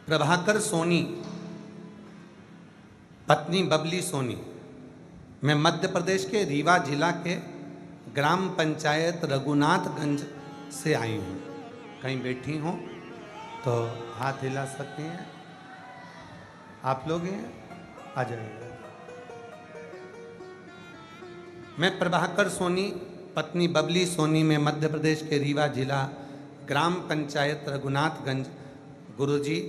प्रभाकर सोनी, पत्नी बबली सोनी, मैं मध्य प्रदेश के रीवा जिला के ग्राम पंचायत रघुनाथगंज से आई हूँ। कहीं बैठी हो तो हाथ हिला सकती हैं आप लोग, हैं आ जाइए। मैं प्रभाकर सोनी, पत्नी बबली सोनी, में मध्य प्रदेश के रीवा जिला ग्राम पंचायत रघुनाथगंज। गुरुजी,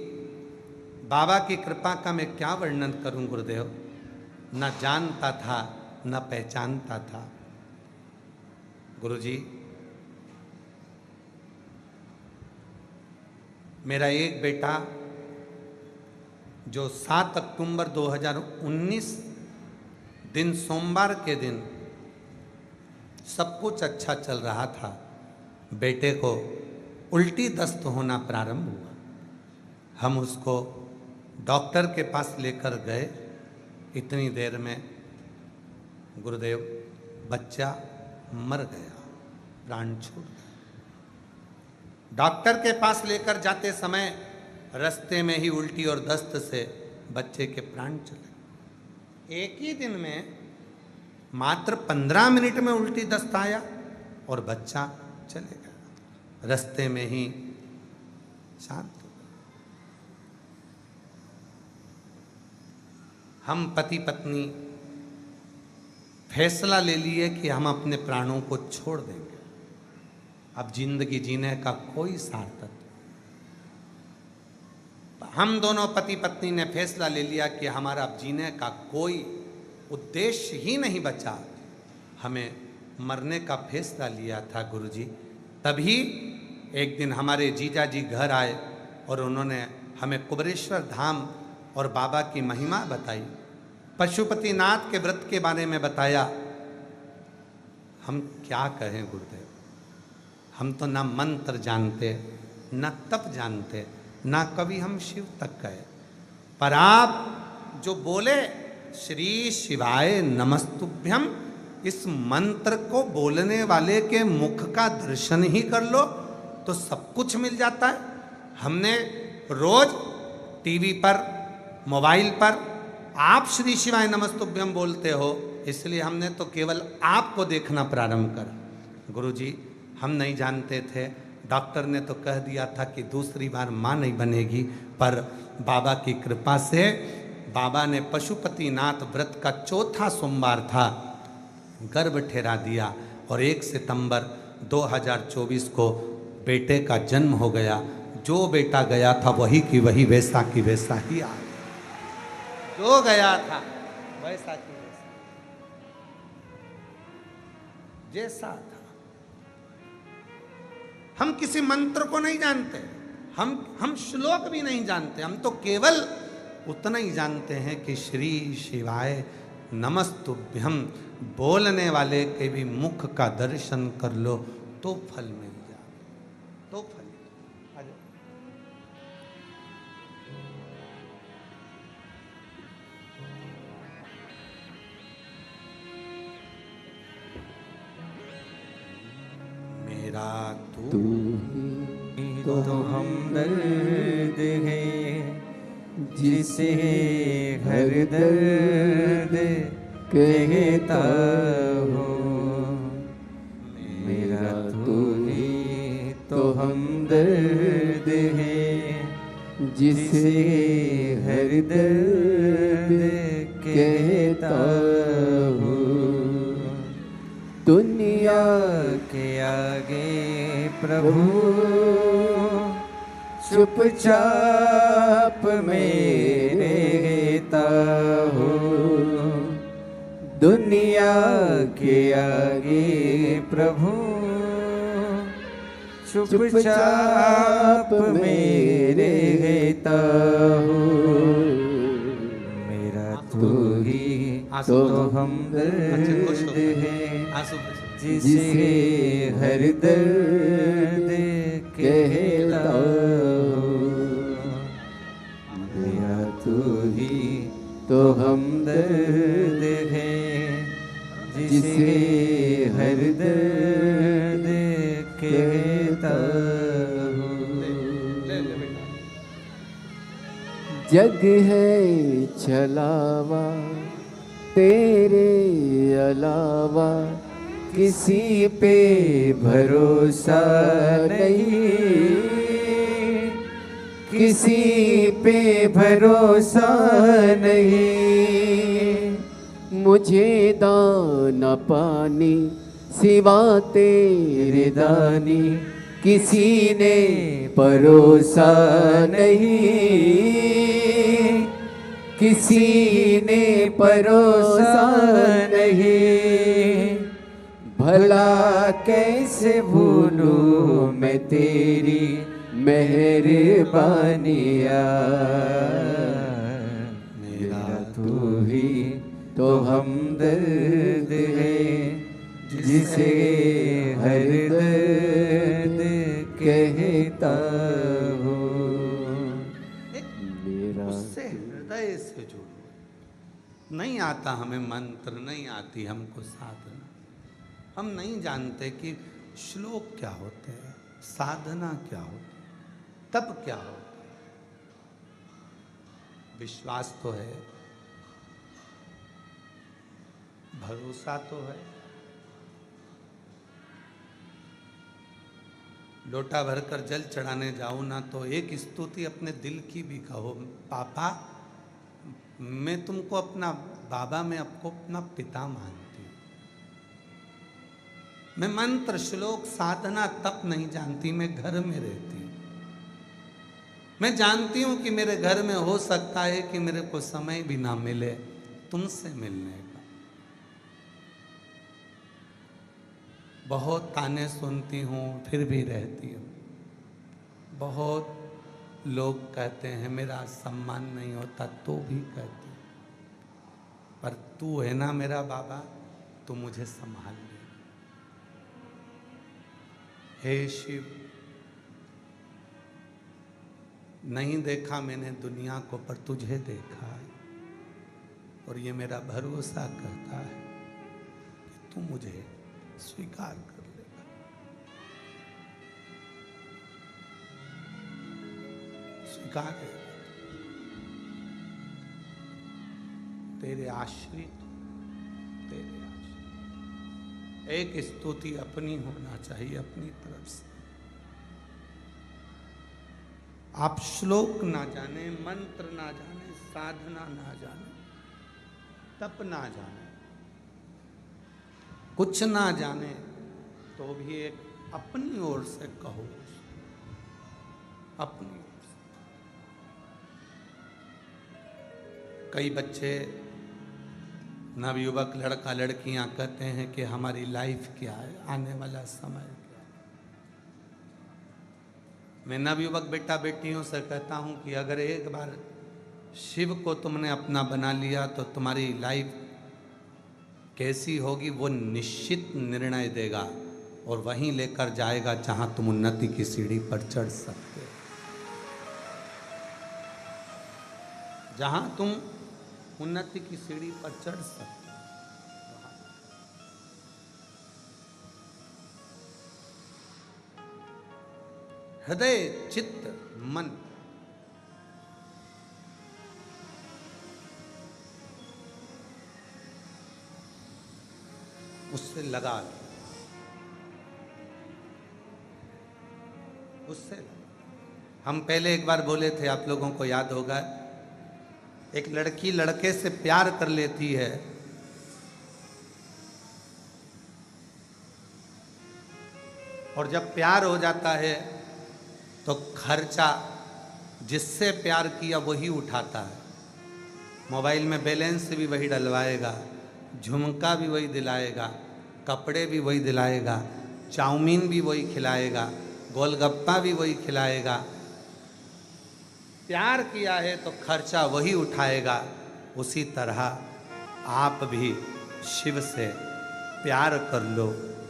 बाबा की कृपा का मैं क्या वर्णन करूं गुरुदेव, न जानता था न पहचानता था। गुरुजी, मेरा एक बेटा जो 7 अक्टूबर 2019 दिन सोमवार के दिन सब कुछ अच्छा चल रहा था, बेटे को उल्टी दस्त होना प्रारंभ हुआ। हम उसको डॉक्टर के पास लेकर गए। इतनी देर में गुरुदेव बच्चा मर गया, प्राण छूट गया। डॉक्टर के पास लेकर जाते समय रास्ते में ही उल्टी और दस्त से बच्चे के प्राण चले। एक ही दिन में मात्र 15 मिनट में उल्टी दस्त आया और बच्चा चले गया, रास्ते में ही शांत। हम पति पत्नी फैसला ले लिए कि हम अपने प्राणों को छोड़ देंगे। अब जिंदगी जीने का कोई सार्थक, हम दोनों पति पत्नी ने फैसला ले लिया कि हमारा अब जीने का कोई उद्देश्य ही नहीं बचा। हमें मरने का फैसला लिया था गुरुजी। तभी एक दिन हमारे जीजा जी घर आए और उन्होंने हमें कुबेरेश्वर धाम और बाबा की महिमा बताई, पशुपतिनाथ के व्रत के बारे में बताया। हम क्या कहें गुरुदेव, हम तो ना मंत्र जानते, ना तप जानते, ना कभी हम शिव तक गए। पर आप जो बोले श्री शिवाय नमस्तुभ्यम, इस मंत्र को बोलने वाले के मुख का दर्शन ही कर लो तो सब कुछ मिल जाता है। हमने रोज टीवी पर, मोबाइल पर आप श्री शिवाय नमस्तुभ्यम बोलते हो, इसलिए हमने तो केवल आपको देखना प्रारंभ कर। गुरुजी हम नहीं जानते थे, डॉक्टर ने तो कह दिया था कि दूसरी बार माँ नहीं बनेगी, पर बाबा की कृपा से बाबा ने पशुपतिनाथ व्रत का चौथा सोमवार था, गर्भ ठहरा दिया और 1 सितंबर 2024 को बेटे का जन्म हो गया। जो बेटा गया था वही की वही, वैसा की वैसा ही आ गया। जो गया था वैसा की वैसा, जैसा था। हम किसी मंत्र को नहीं जानते, हम श्लोक भी नहीं जानते, हम तो केवल उतना ही जानते हैं कि श्री शिवाय नमस्तुभ्यम बोलने वाले के भी मुख का दर्शन कर लो तो फल मिल जाए, तो फल। मेरा तू ही तो हमदर्द है, जिसे हर दर्द कहता हूँ। मेरा तू ही तो हमदर्द है, जिसे हर दर्द कहता हूँ। दुनिया के आगे प्रभु चुपचाप में रहता हूँ। दुनिया के आगे प्रभु चुपचाप में रहता हूँ। मेरा तू ही तो हमदर्द है, जिसे हर दर्द कहता हूँ। मेरा तू ही तो हमदर्द है, जिसे हर दर्द कहता हूँ। जग है छलावा तेरे अलावा, किसी पे भरोसा नहीं, किसी पे भरोसा नहीं। मुझे दाना पानी सिवा तेरे दानी, किसी ने परोसा नहीं, किसी ने परोसा नहीं। भला कैसे भूलूं मैं तेरी मेहरबानियाँ। मेरा तू ही तो हमदर्द है, जिसे हर दर्द कहता हूँ। उससे हृदय से जुड़ो। नहीं आता हमें मंत्र, नहीं आती हमको साधना, हम नहीं जानते कि श्लोक क्या होते हैं, साधना क्या होती है, तप क्या होता है। विश्वास तो है, भरोसा तो है। लोटा भरकर जल चढ़ाने जाओ ना तो एक स्तुति अपने दिल की भी कहो, पापा मैं तुमको अपना बाबा, मैं आपको अपना पिता मानती हूँ। मैं मंत्र श्लोक साधना तप नहीं जानती, मैं घर में रहती हूँ। मैं जानती हूँ कि मेरे घर में हो सकता है कि मेरे को समय भी ना मिले तुमसे मिलने का। बहुत ताने सुनती हूँ फिर भी रहती हूँ। बहुत लोग कहते हैं मेरा सम्मान नहीं होता तो भी कहती हूँ, पर तू है ना मेरा बाबा, तू मुझे संभाल ले। हे शिव, नहीं देखा मैंने दुनिया को पर तुझे देखा है, और ये मेरा भरोसा कहता है कि तू मुझे स्वीकार कर लेगा। स्वीकार है। तेरे आश्रित, तेरे आश्रित। एक स्तुति अपनी होना चाहिए, अपनी तरफ से। आप श्लोक ना जाने, मंत्र ना जाने, साधना ना जाने, तप ना जाने, कुछ ना जाने, तो भी एक अपनी ओर से कहो, अपनी ओर से। कई बच्चे, नवयुवक लड़का लड़कियां कहते हैं कि हमारी लाइफ क्या है, आने वाला समय क्या है। मैं नवयुवक बेटा बेटियों से कहता हूं कि अगर एक बार शिव को तुमने अपना बना लिया तो तुम्हारी लाइफ कैसी होगी वो निश्चित निर्णय देगा और वहीं लेकर जाएगा जहां तुम उन्नति की सीढ़ी पर चढ़ सकते हो। जहां तुम उन्नति की सीढ़ी पर चढ़ सकते हो। हृदय, चित्त, मन, उससे लगा लो, उससे हम पहले एक बार बोले थे, आप लोगों को याद होगा, एक लड़की लड़के से प्यार कर लेती है और जब प्यार हो जाता है तो खर्चा जिससे प्यार किया वही उठाता है। मोबाइल में बैलेंस भी वही डलवाएगा, झुमका भी वही दिलाएगा, कपड़े भी वही दिलाएगा, चाउमीन भी वही खिलाएगा, गोलगप्पा भी वही खिलाएगा। प्यार किया है तो खर्चा वही उठाएगा। उसी तरह आप भी शिव से प्यार कर लो,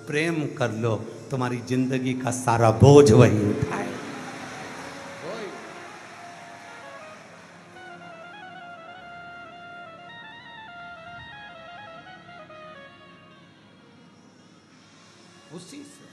प्रेम कर लो, तुम्हारी जिंदगी का सारा बोझ वही उठाए। उसी से।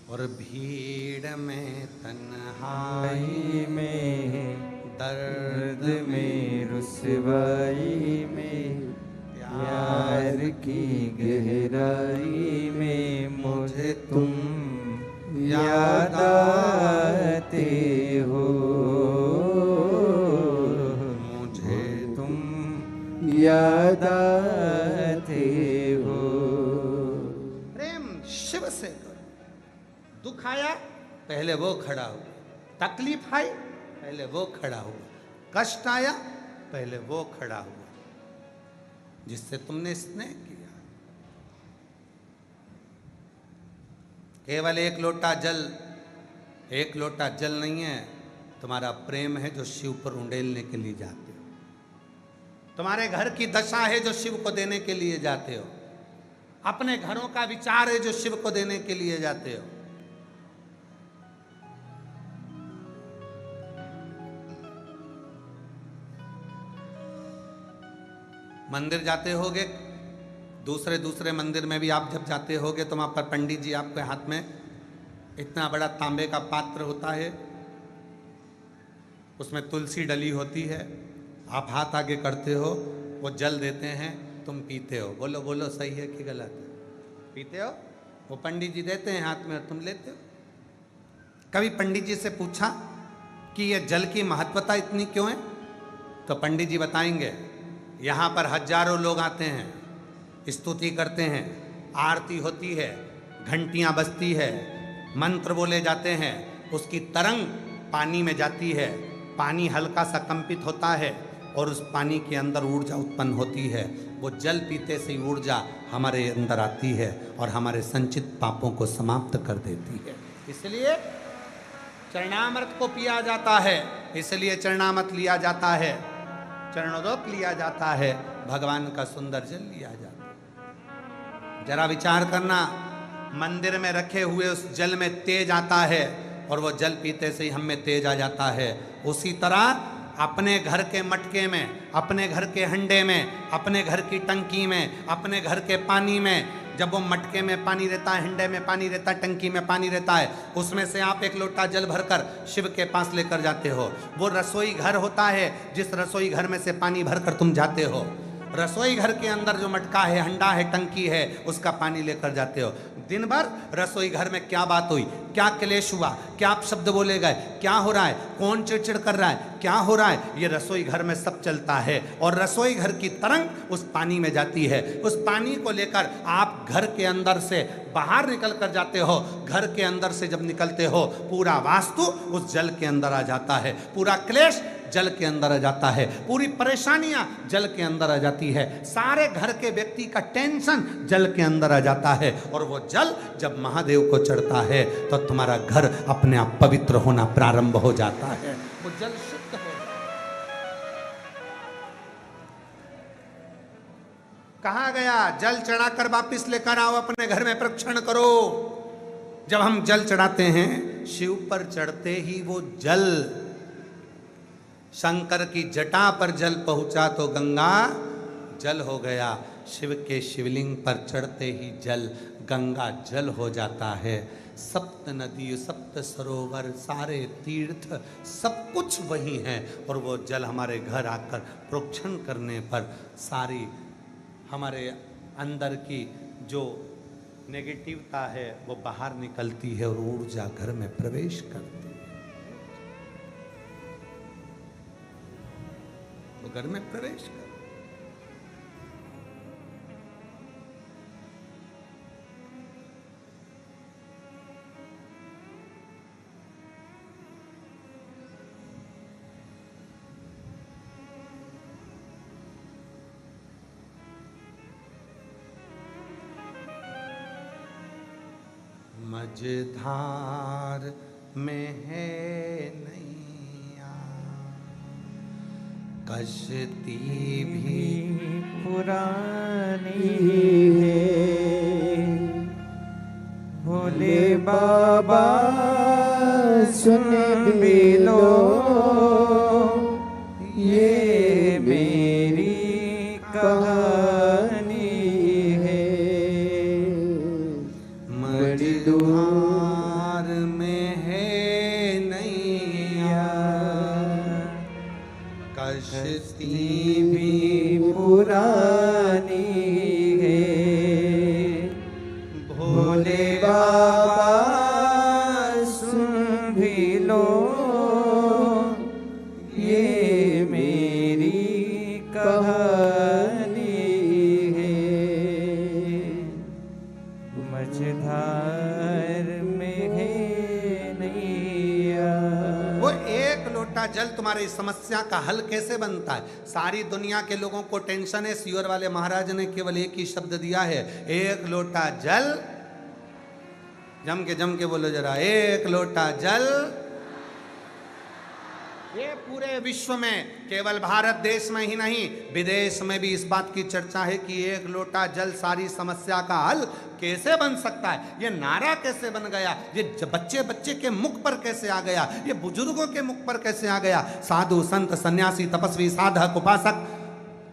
और भीड़ में तन्हाई में, दर्द में रुसवाई में, प्यार की गहराई में मुझे तुम याद आते हो, मुझे तुम याद आते हो। प्रेम शिव से करो। दुख आया पहले वो खड़ा हुआ, तकलीफ आई पहले वो खड़ा हुआ, कष्ट आया पहले वो खड़ा हुआ जिससे तुमने स्नेह किया। केवल एक लोटा जल नहीं है, तुम्हारा प्रेम है जो शिव पर उंडेलने के लिए जाते हो। तुम्हारे घर की दशा है जो शिव को देने के लिए जाते हो। अपने घरों का विचार है जो शिव को देने के लिए जाते हो। मंदिर जाते होगे, दूसरे मंदिर में भी आप जब जाते होगे तो वहाँ पर पंडित जी आपके हाथ में इतना बड़ा तांबे का पात्र होता है, उसमें तुलसी डली होती है। आप हाथ आगे करते हो, वो जल देते हैं, तुम पीते हो। बोलो बोलो, सही है कि गलत है? पीते हो। वो पंडित जी देते हैं हाथ में और तुम लेते हो। कभी पंडित जी से पूछा कि ये जल की महत्वता इतनी क्यों है? तो पंडित जी बताएंगे, यहाँ पर हजारों लोग आते हैं, स्तुति करते हैं, आरती होती है, घंटियाँ बजती है, मंत्र बोले जाते हैं, उसकी तरंग पानी में जाती है, पानी हल्का सा कंपित होता है और उस पानी के अंदर ऊर्जा उत्पन्न होती है। वो जल पीते से ऊर्जा हमारे अंदर आती है और हमारे संचित पापों को समाप्त कर देती है। इसलिए चरणामृत को पिया जाता है, इसलिए चरणामृत लिया जाता है, चरणोदक लिया जाता है, भगवान का सुंदर जल लिया जाता है। जरा विचार करना, मंदिर में रखे हुए उस जल में तेज आता है और वो जल पीते से ही हम में तेज आ जाता है। उसी तरह अपने घर के मटके में, अपने घर के हंडे में, अपने घर की टंकी में, अपने घर के पानी में जब वो मटके में पानी रहता है, हंडे में पानी रहता है, टंकी में पानी रहता है, उसमें से आप एक लोटा जल भरकर शिव के पास लेकर जाते हो। वो रसोई घर होता है, जिस रसोई घर में से पानी भरकर तुम जाते हो, रसोई घर के अंदर जो मटका है, हंडा है, टंकी है, उसका पानी लेकर जाते हो। दिन भर रसोई घर में क्या बात हुई, क्या क्लेश हुआ, क्या आप शब्द बोले गए, क्या हो रहा है, कौन चिड़चिड़ कर रहा है, क्या हो रहा है, ये रसोई घर में सब चलता है। और रसोई घर की तरंग उस पानी में जाती है। उस पानी को लेकर आप घर के अंदर से बाहर निकल कर जाते हो। घर के अंदर से जब निकलते हो, पूरा वास्तु उस जल के अंदर आ जाता है, पूरा क्लेश जल के अंदर आ जाता है, पूरी परेशानियां जल के अंदर आ जाती है, सारे घर के व्यक्ति का टेंशन जल के अंदर आ जाता है। और वो जल जब महादेव को चढ़ता है तो तुम्हारा घर अपने आप पवित्र होना प्रारंभ हो जाता है। वो जल शुद्ध हो। कहा गया, जल चढ़ाकर वापिस लेकर आओ, अपने घर में प्रक्षण करो। जब हम जल चढ़ाते हैं, शिव पर चढ़ते ही वो जल शंकर की जटा पर जल पहुंचा तो गंगा जल हो गया। शिव के शिवलिंग पर चढ़ते ही जल गंगा जल हो जाता है। सप्त नदी, सप्त सरोवर, सारे तीर्थ, सब कुछ वही है। और वो जल हमारे घर आकर प्रोक्षण करने पर सारी हमारे अंदर की जो नेगेटिवता है वो बाहर निकलती है और ऊर्जा घर में प्रवेश करती है, वो घर में प्रवेश कर। मझधार में है नैया, कश्ती भी पुरानी है। भोले बाबा सुन भी लो, ये मेरी कहानी है। मझधार में है नैया, कश्ती भी पुरानी है। भोले बाबा सुन भी लो, ये मेरी कहानी है। मझधार में है नैया। वो एक लोटा जल तुम्हारी समस्या का हल कैसे बनता है? सारी दुनिया के लोगों को टेंशन है, सीवर वाले महाराज ने केवल एक ही शब्द दिया है, एक लोटा जल। जम के बोलो जरा, एक लोटा जल। ये पूरे विश्व में, केवल भारत देश में ही नहीं, विदेश में भी इस बात की चर्चा है कि एक लोटा जल सारी समस्या का हल कैसे बन सकता है। ये नारा कैसे बन गया, ये बच्चे बच्चे के मुख पर कैसे आ गया, ये बुजुर्गों के मुख पर कैसे आ गया। साधु संत सन्यासी तपस्वी साधक उपासक,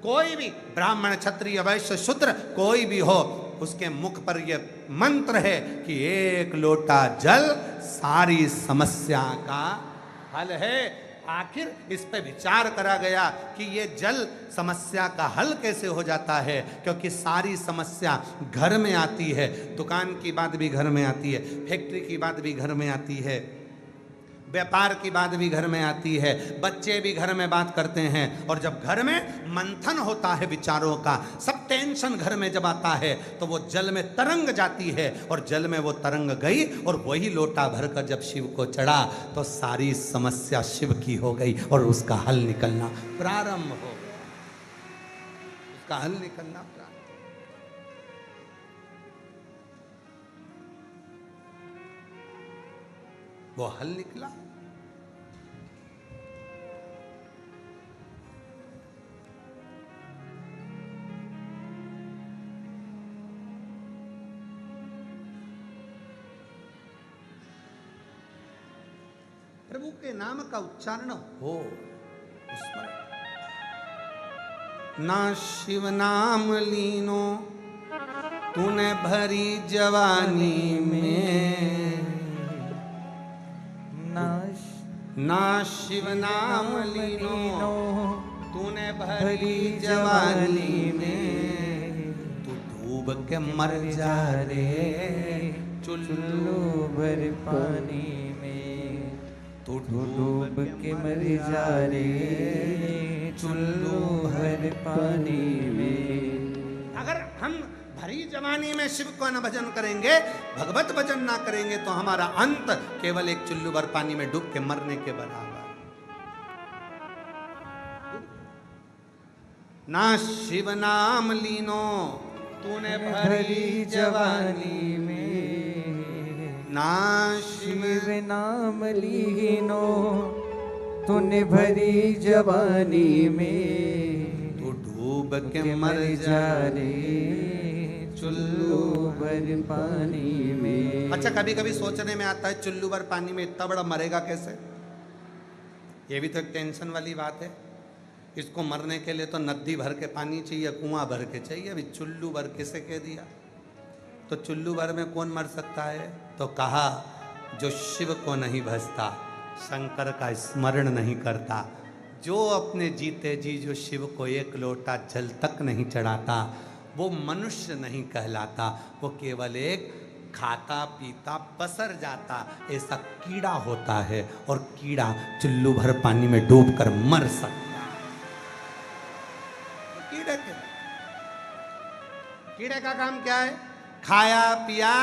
कोई भी ब्राह्मण क्षत्रिय वैश्य शूद्र कोई भी हो, उसके मुख पर यह मंत्र है कि एक लोटा जल सारी समस्या का हल है। आखिर इस पे विचार करा गया कि ये जल समस्या का हल कैसे हो जाता है, क्योंकि सारी समस्या घर में आती है। दुकान की बात भी घर में आती है, फैक्ट्री की बात भी घर में आती है, व्यापार की बात भी घर में आती है, बच्चे भी घर में बात करते हैं। और जब घर में मंथन होता है विचारों का, सब टेंशन घर में जब आता है तो वो जल में तरंग जाती है। और जल में वो तरंग गई और वही लोटा भरकर जब शिव को चढ़ा तो सारी समस्या शिव की हो गई और उसका हल निकलना प्रारंभ हो गया। उसका हल निकलना प्रारंभ, वो हल निकला। प्रभु के नाम का उच्चारण हो उसमें, ना शिव नाम लीनो तूने भरी जवानी में ना शिव नाम लीनो, तूने भरी जवानी में, तू डूब के मर जा रे चुल्लू भर पानी में, तू डूब के मर जा रे चुल्लू भर पानी में। अगर हम भरी जवानी में शिव को न भजन करेंगे, भगवत भजन ना करेंगे, तो हमारा अंत केवल एक चुल्लू भर पानी में डूब के मरने के बराबर। ना शिव नाम लीनो, तूने भरी जवानी में, ना शिव नाम लीनो, तूने भरी जवानी में, तू डूब के मर जा रे चुल्लू भर पानी में। अच्छा, कभी कभी सोचने में आता है चुल्लू भर पानी में इतना बड़ा मरेगा कैसे? ये भी तो एक टेंशन वाली बात है। इसको मरने के लिए तो नदी भर के पानी चाहिए, कुआं भर के चाहिए, अभी चुल्लू भर किसे कह दिया? तो चुल्लू भर में कौन मर सकता है? तो कहा जो शिव को नहीं भजता, शंकर का स्मरण नहीं करता, जो अपने जीते जी जो शिव को एक लोटा जल तक नहीं चढ़ाता, वो मनुष्य नहीं कहलाता, वो केवल एक खाता पीता पसर जाता ऐसा कीड़ा होता है। और कीड़ा चुल्लू भर पानी में डूबकर मर सकता है। तो कीड़े का काम क्या है? खाया पिया,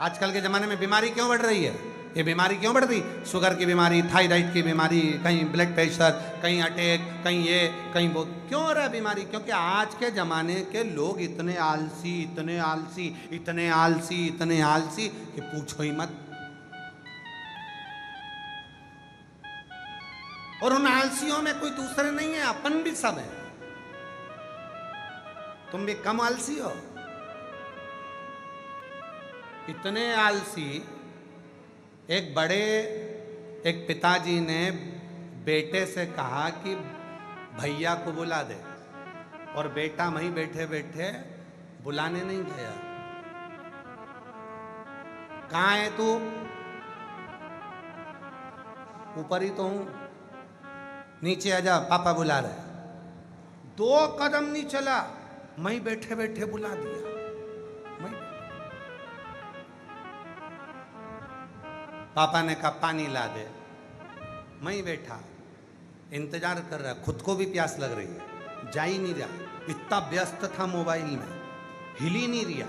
आजकल के जमाने में बीमारी क्यों बढ़ रही है? ये बीमारी क्यों बढ़ रही? शुगर की बीमारी, थायराइड की बीमारी, कहीं ब्लड प्रेशर, कहीं अटैक, कहीं ये कहीं वो। क्यों हो रहा है बीमारी? क्योंकि आज के ज़माने के लोग इतने आलसी, इतने आलसी, इतने आलसी, इतने आलसी कि पूछो ही मत। और उन आलसियों में कोई दूसरे नहीं है, अपन भी सब है। तुम भी कम आलसी हो? इतने आलसी। एक पिताजी ने बेटे से कहा कि भैया को बुला दे, और बेटा वहीं बैठे बैठे बुलाने नहीं गया। कहाँ है तू? ऊपर ही तो हूं, नीचे आजा, पापा बुला रहे। 2 कदम नहीं चला, वहीं बैठे बैठे बुला दिया। पापा ने कहा पानी ला दे, मैं ही बैठा इंतजार कर रहा, खुद को भी प्यास लग रही है, जा ही नहीं रहा, इतना व्यस्त था मोबाइल में, हिल ही नहीं रहा।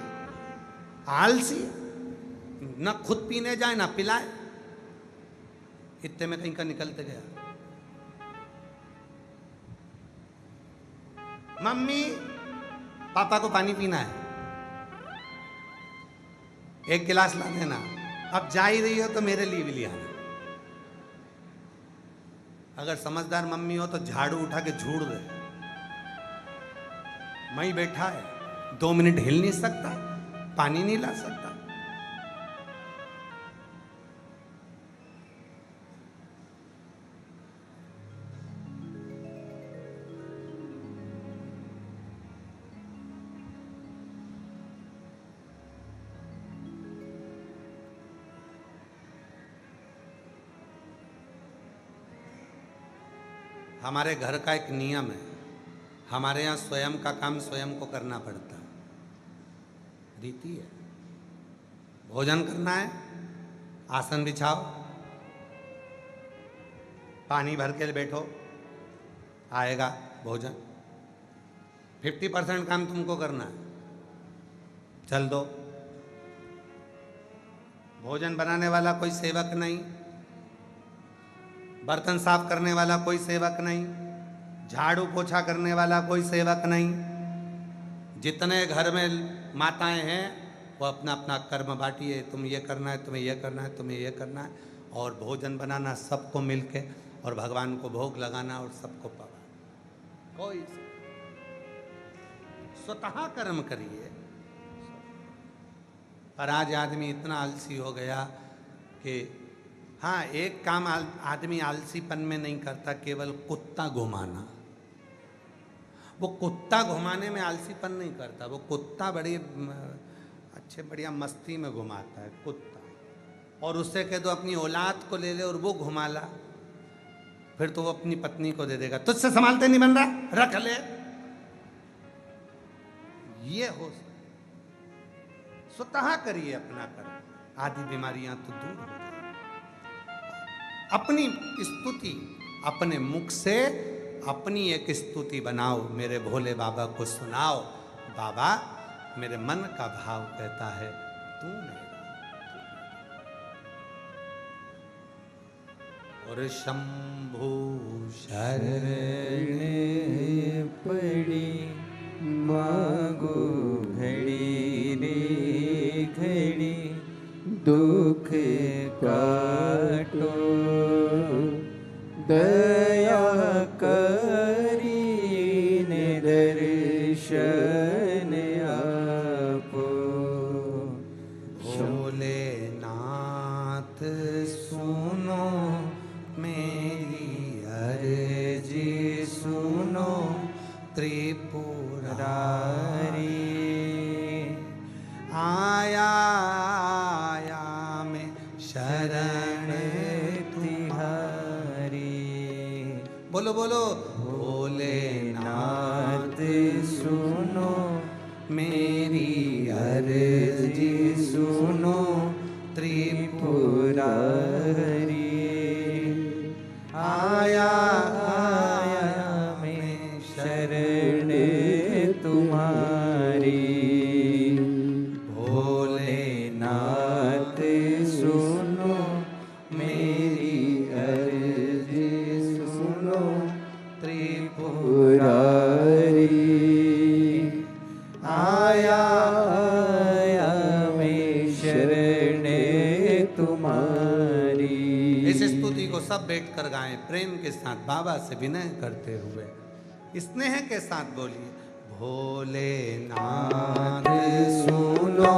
आलसी, ना खुद पीने जाए ना पिलाए। इतने में कहीं का निकलते गया, मम्मी पापा को पानी पीना है, 1 गिलास ला देना। अब जा ही रही हो तो मेरे लिए भी ले आना। अगर समझदार मम्मी हो तो झाड़ू उठा के झूड़ दे। मैं बैठा है, 2 मिनट हिल नहीं सकता, पानी नहीं ला सकता। हमारे घर का एक नियम है, हमारे यहाँ स्वयं का काम स्वयं को करना पड़ता है, रीति है। भोजन करना है, आसन बिछाओ, पानी भर के बैठो, आएगा भोजन। 50% काम तुमको करना है, चल दो। भोजन बनाने वाला कोई सेवक नहीं, बर्तन साफ करने वाला कोई सेवक नहीं, झाड़ू पोछा करने वाला कोई सेवक नहीं। जितने घर में माताएं हैं वो अपना अपना कर्म बांटिए, तुम ये करना है, तुम्हें ये करना है, तुम्हें ये करना है, और भोजन बनाना सबको मिलके, और भगवान को भोग लगाना और सबको पकाना। कोई स्वतः कर्म करिए। पर आज आदमी इतना आलसी हो गया कि हाँ, एक काम आदमी आलसीपन में नहीं करता, केवल कुत्ता घुमाना। वो कुत्ता घुमाने में आलसीपन नहीं करता, वो कुत्ता बड़ी अच्छे बढ़िया मस्ती में घुमाता है कुत्ता। और उससे कह दो अपनी औलाद को ले ले और वो घुमा ला, फिर तो वो अपनी पत्नी को दे देगा, तुझसे संभालते नहीं बन रहा, रख ले। ये हो स्वतः करिए अपना कर्म, आदि बीमारियां तो दूर हो जाएंगी। अपनी स्तुति अपने मुख से अपनी एक स्तुति बनाओ, मेरे भोले बाबा को सुनाओ। बाबा मेरे मन का भाव कहता है तू मेरा। और शंभु शरण पड़ी मांगो घड़ी रे घड़ी, दुख काटो दया करी ने दर्शन आपो। भोलेनाथ सुनो मेरी अर्जी सुनो, त्रिपुरारी आया आया मैं शरण तिहारी। बोलो बोलो। भोलेनाथ सुनो मेरी अर्जी सुनो, त्रिपुरारी आया आया मैं शरण तुम्हारी। भोलेनाथ सुनो मेरी अर्जी सुनो, त्रिपुरारी आया आया मैं शरण तुम्हारी। इस स्तुति को सब बैठकर गाएं, प्रेम के साथ बाबा से विनय करते हुए, स्नेह के साथ बोलिए। भोलेनाथ सुनो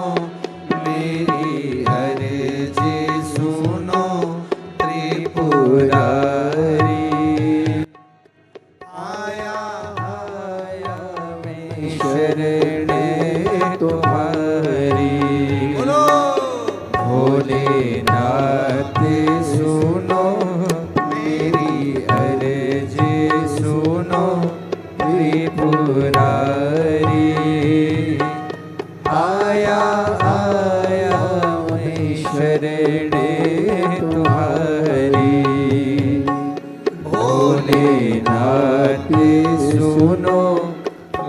मेरी अर्जी सुनो, त्रिपुरारी आया आया मैं शरण तुम्हारी। बोलो। भोलेनाथ सुनो मेरी अर्जी सुनो, त्रिपुरारी आया आया मैं शरण तुम्हारी। भोलेनाथ सुनो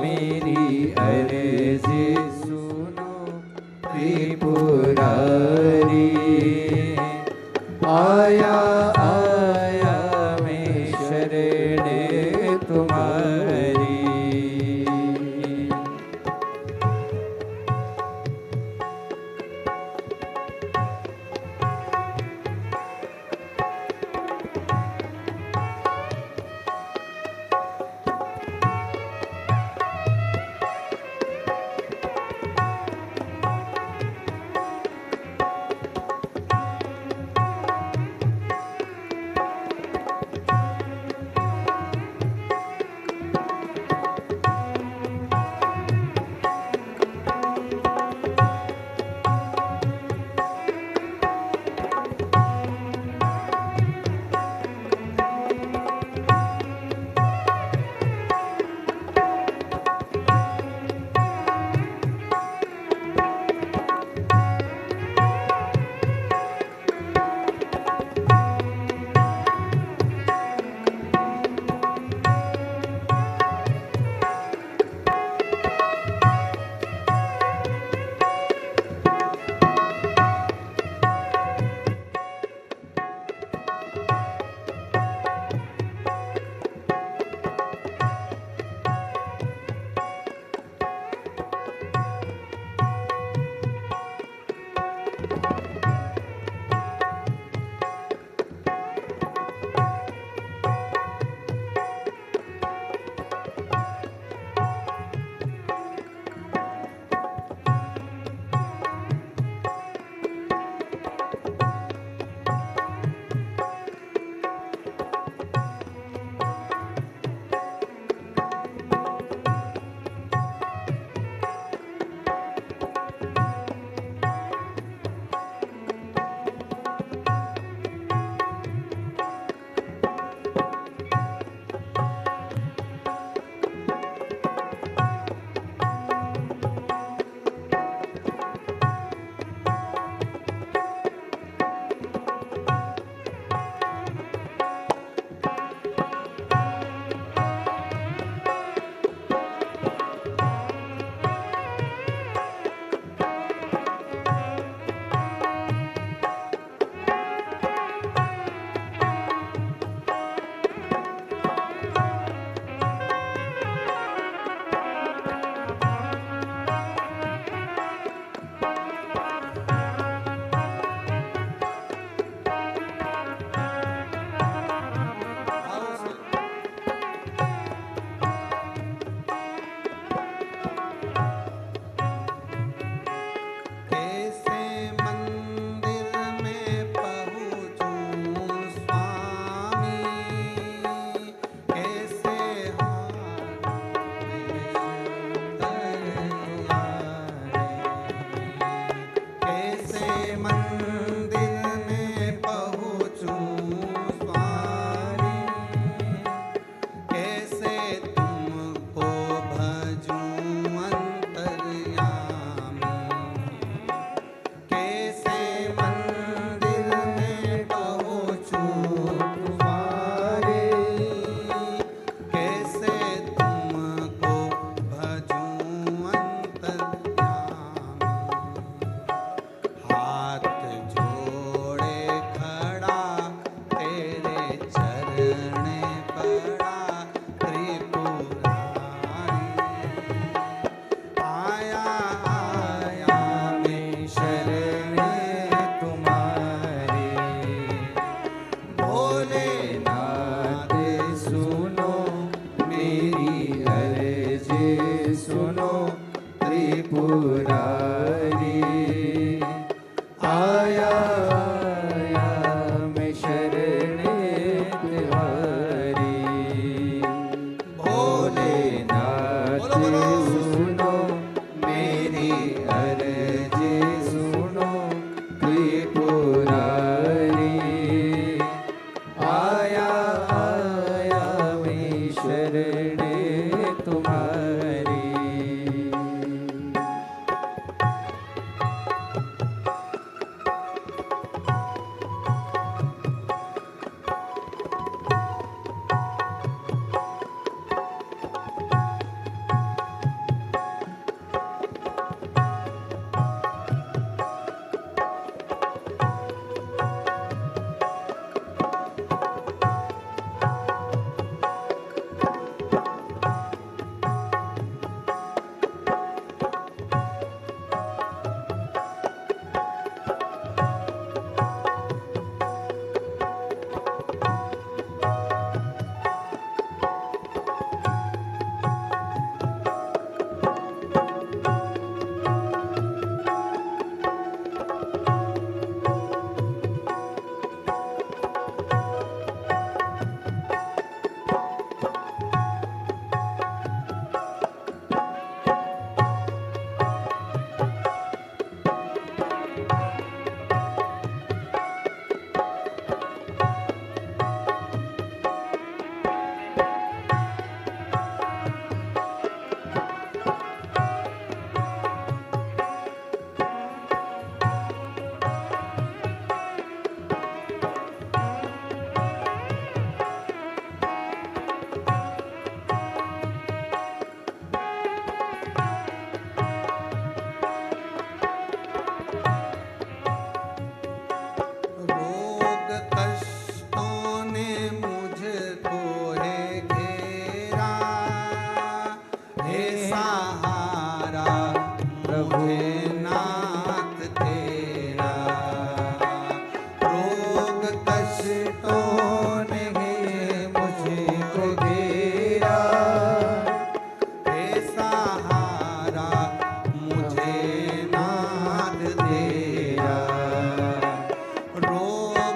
मेरी अर्जी सुनो, त्रिपुरारी आया आया मैं शरण तुम्हारी।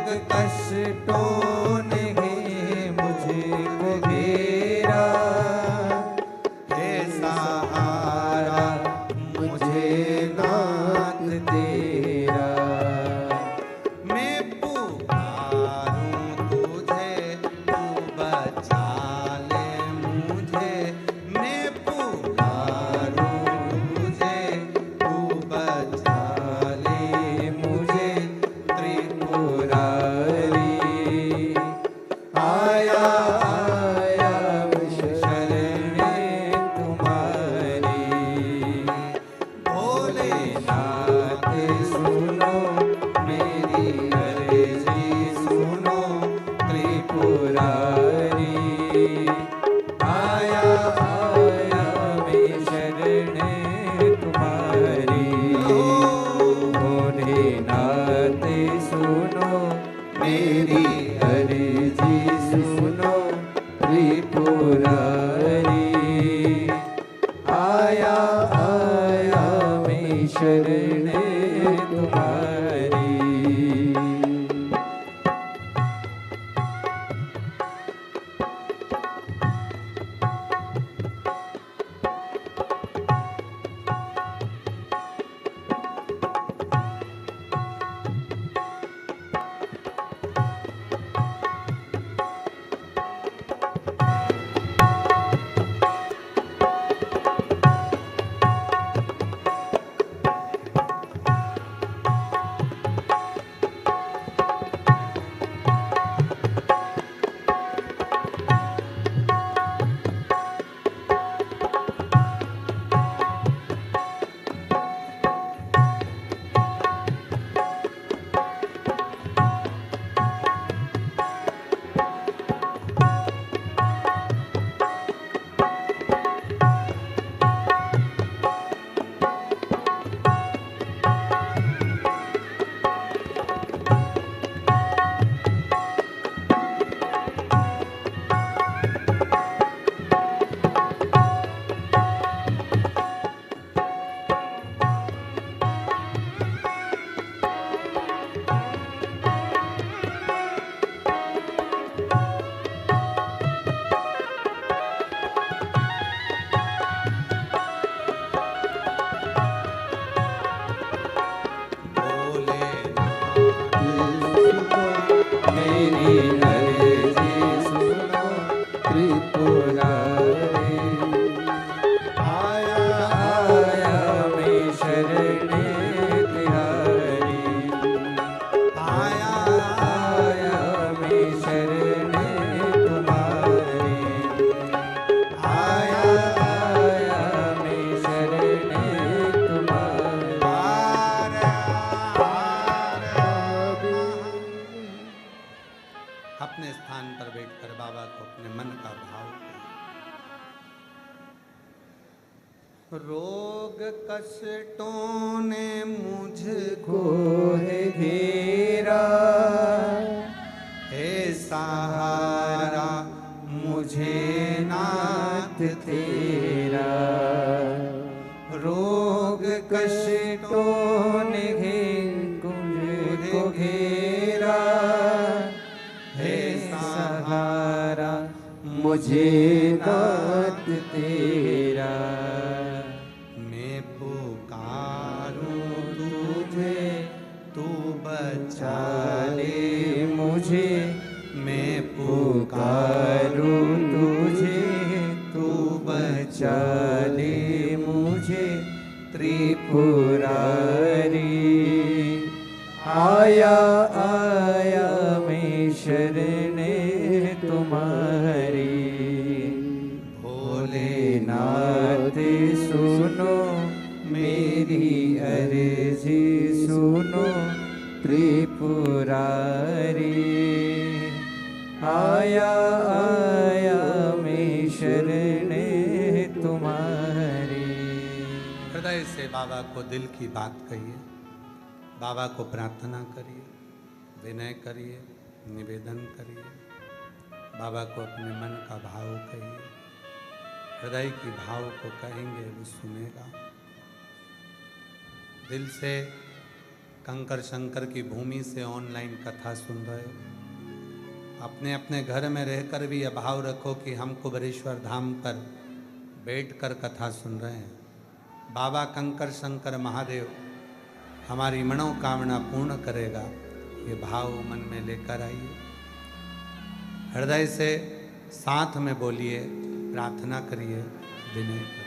कष्टों ने मुझको घेरा, हे सहारा मुझे नाथ तेरा। मैं पुकारूं तुझे तू बचा ले मुझे, मैं पुकारूं तुझे तू बचा ले मुझे त्रिपुरारी आया आया शरणे तुम्हारी। भोलेनाथ सुनो मेरी अर्जी सुनो त्रिपुरारी। आया आया मैं शरणे तुम्हारी। भोलेनाथ सुनो मेरी अर्जी सुनो त्रिपुरारी। आया आया मैं शरणे तुम्हारी। मेरी अर्जी सुनो त्रिपुरारी। आया आया मैं शरणे तिहारी। आया आया मैं शरणे तुम्हारी। आया आया मैं शरणे तुम्हारी। अपने स्थान पर बैठकर बाबा को अपने मन का भाव कहिए। रोग कष्टों ने मुझको को है घेरा, हे सहारा मुझे नाथ तेरा। रोग कष्टों ने मुझको घेरा, हे सहारा मुझे नाथ तेरा। मैं पुकारूं तुझे तू बचा ले मुझे मैं पुकारूं तुझे तू बचा ले मुझे त्रिपुरारी। आया आया मैं शरणे तुम्हारी। भोलेनाथ सुनो मेरी अर्जी सुनो त्रिपुरारी। आया आया मैं शरणे तुम्हारी। हृदय से बाबा को दिल की बात कहिए, बाबा को प्रार्थना करिए, विनय करिए, निवेदन करिए, बाबा को अपने मन का भाव कहिए। हृदय की भाव को कहेंगे वो सुनेगा। दिल से कंकर शंकर की भूमि से ऑनलाइन कथा सुन रहे हो, अपने अपने घर में रहकर भी यह भाव रखो कि हम कुबेरेश्वर धाम पर बैठकर कथा सुन रहे हैं। बाबा कंकर शंकर महादेव हमारी मनोकामना पूर्ण करेगा, ये भाव मन में लेकर आइए। हृदय से साथ में बोलिए, प्रार्थना करिए, विनय करिए।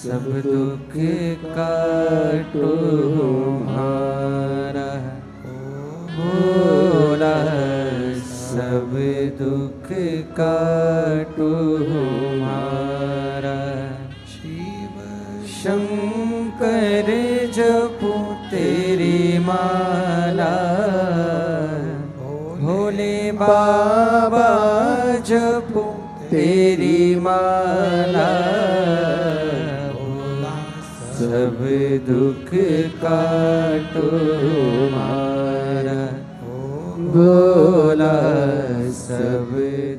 सब दुख काटो हमारा भोला, सब दुख काटो हमारा। शिव शंकर जपो तेरी माला, भोले बाबा जपो तेरी माला। सब दुख काटो हमारा भोला, सब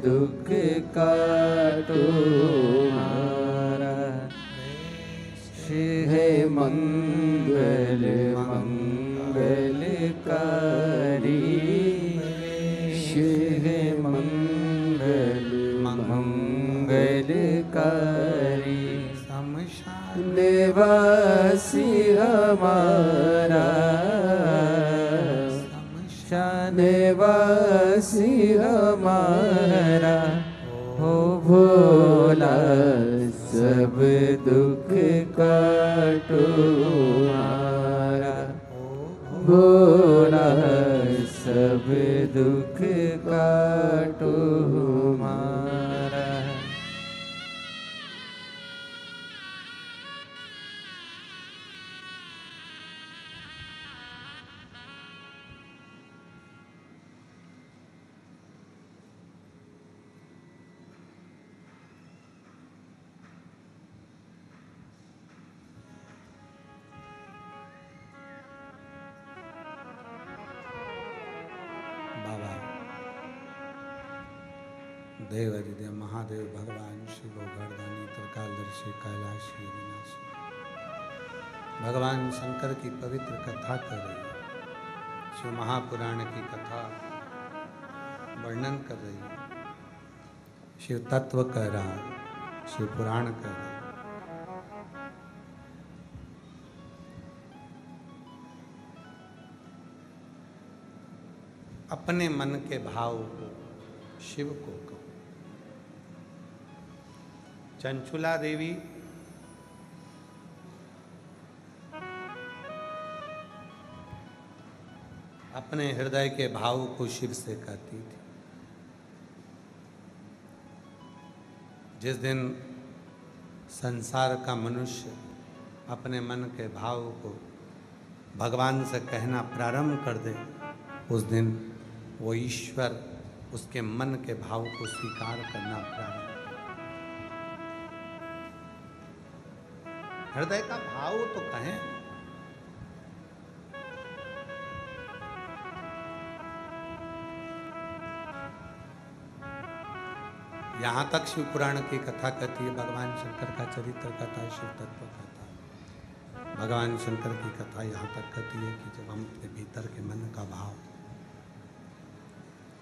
दुख काटो हमारा। है मंगल मंगलकारी, है मंगल मंगलकारी। निवासी हमारा, निवासी हमारा हो भोला, सब दुख काटो हमारा भोला, सब दुख काटो हमारा। देव हृदय महादेव भगवान शिव गर्दानी त्रिकालदर्शी कैलाशी अविनाशी भगवान शंकर की पवित्र कथा कर रही है। शिव महापुराण की कथा वर्णन कर रही है, शिव तत्व कह रहा है, शिव पुराण कह रहा है। अपने मन के भाव को शिव को कहो। चंचुला देवी अपने हृदय के भाव को शिव से कहती थी। जिस दिन संसार का मनुष्य अपने मन के भाव को भगवान से कहना प्रारंभ कर दे, उस दिन वो ईश्वर उसके मन के भाव को स्वीकार करना प्रारंभ करे। हृदय का भाव तो कहें। यहां तक शिव पुराण की कथा कहती है, भगवान शंकर का चरित्र कहता है, शिव तत्व कहता है। भगवान शंकर की कथा यहाँ तक कहती है कि जब हम अपने भीतर के मन का भाव,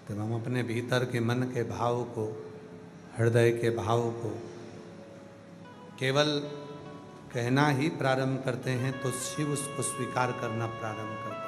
जब हम अपने भीतर के मन के भाव को, हृदय के भाव को केवल कहना ही प्रारंभ करते हैं तो शिव उसको स्वीकार करना प्रारंभ करते हैं।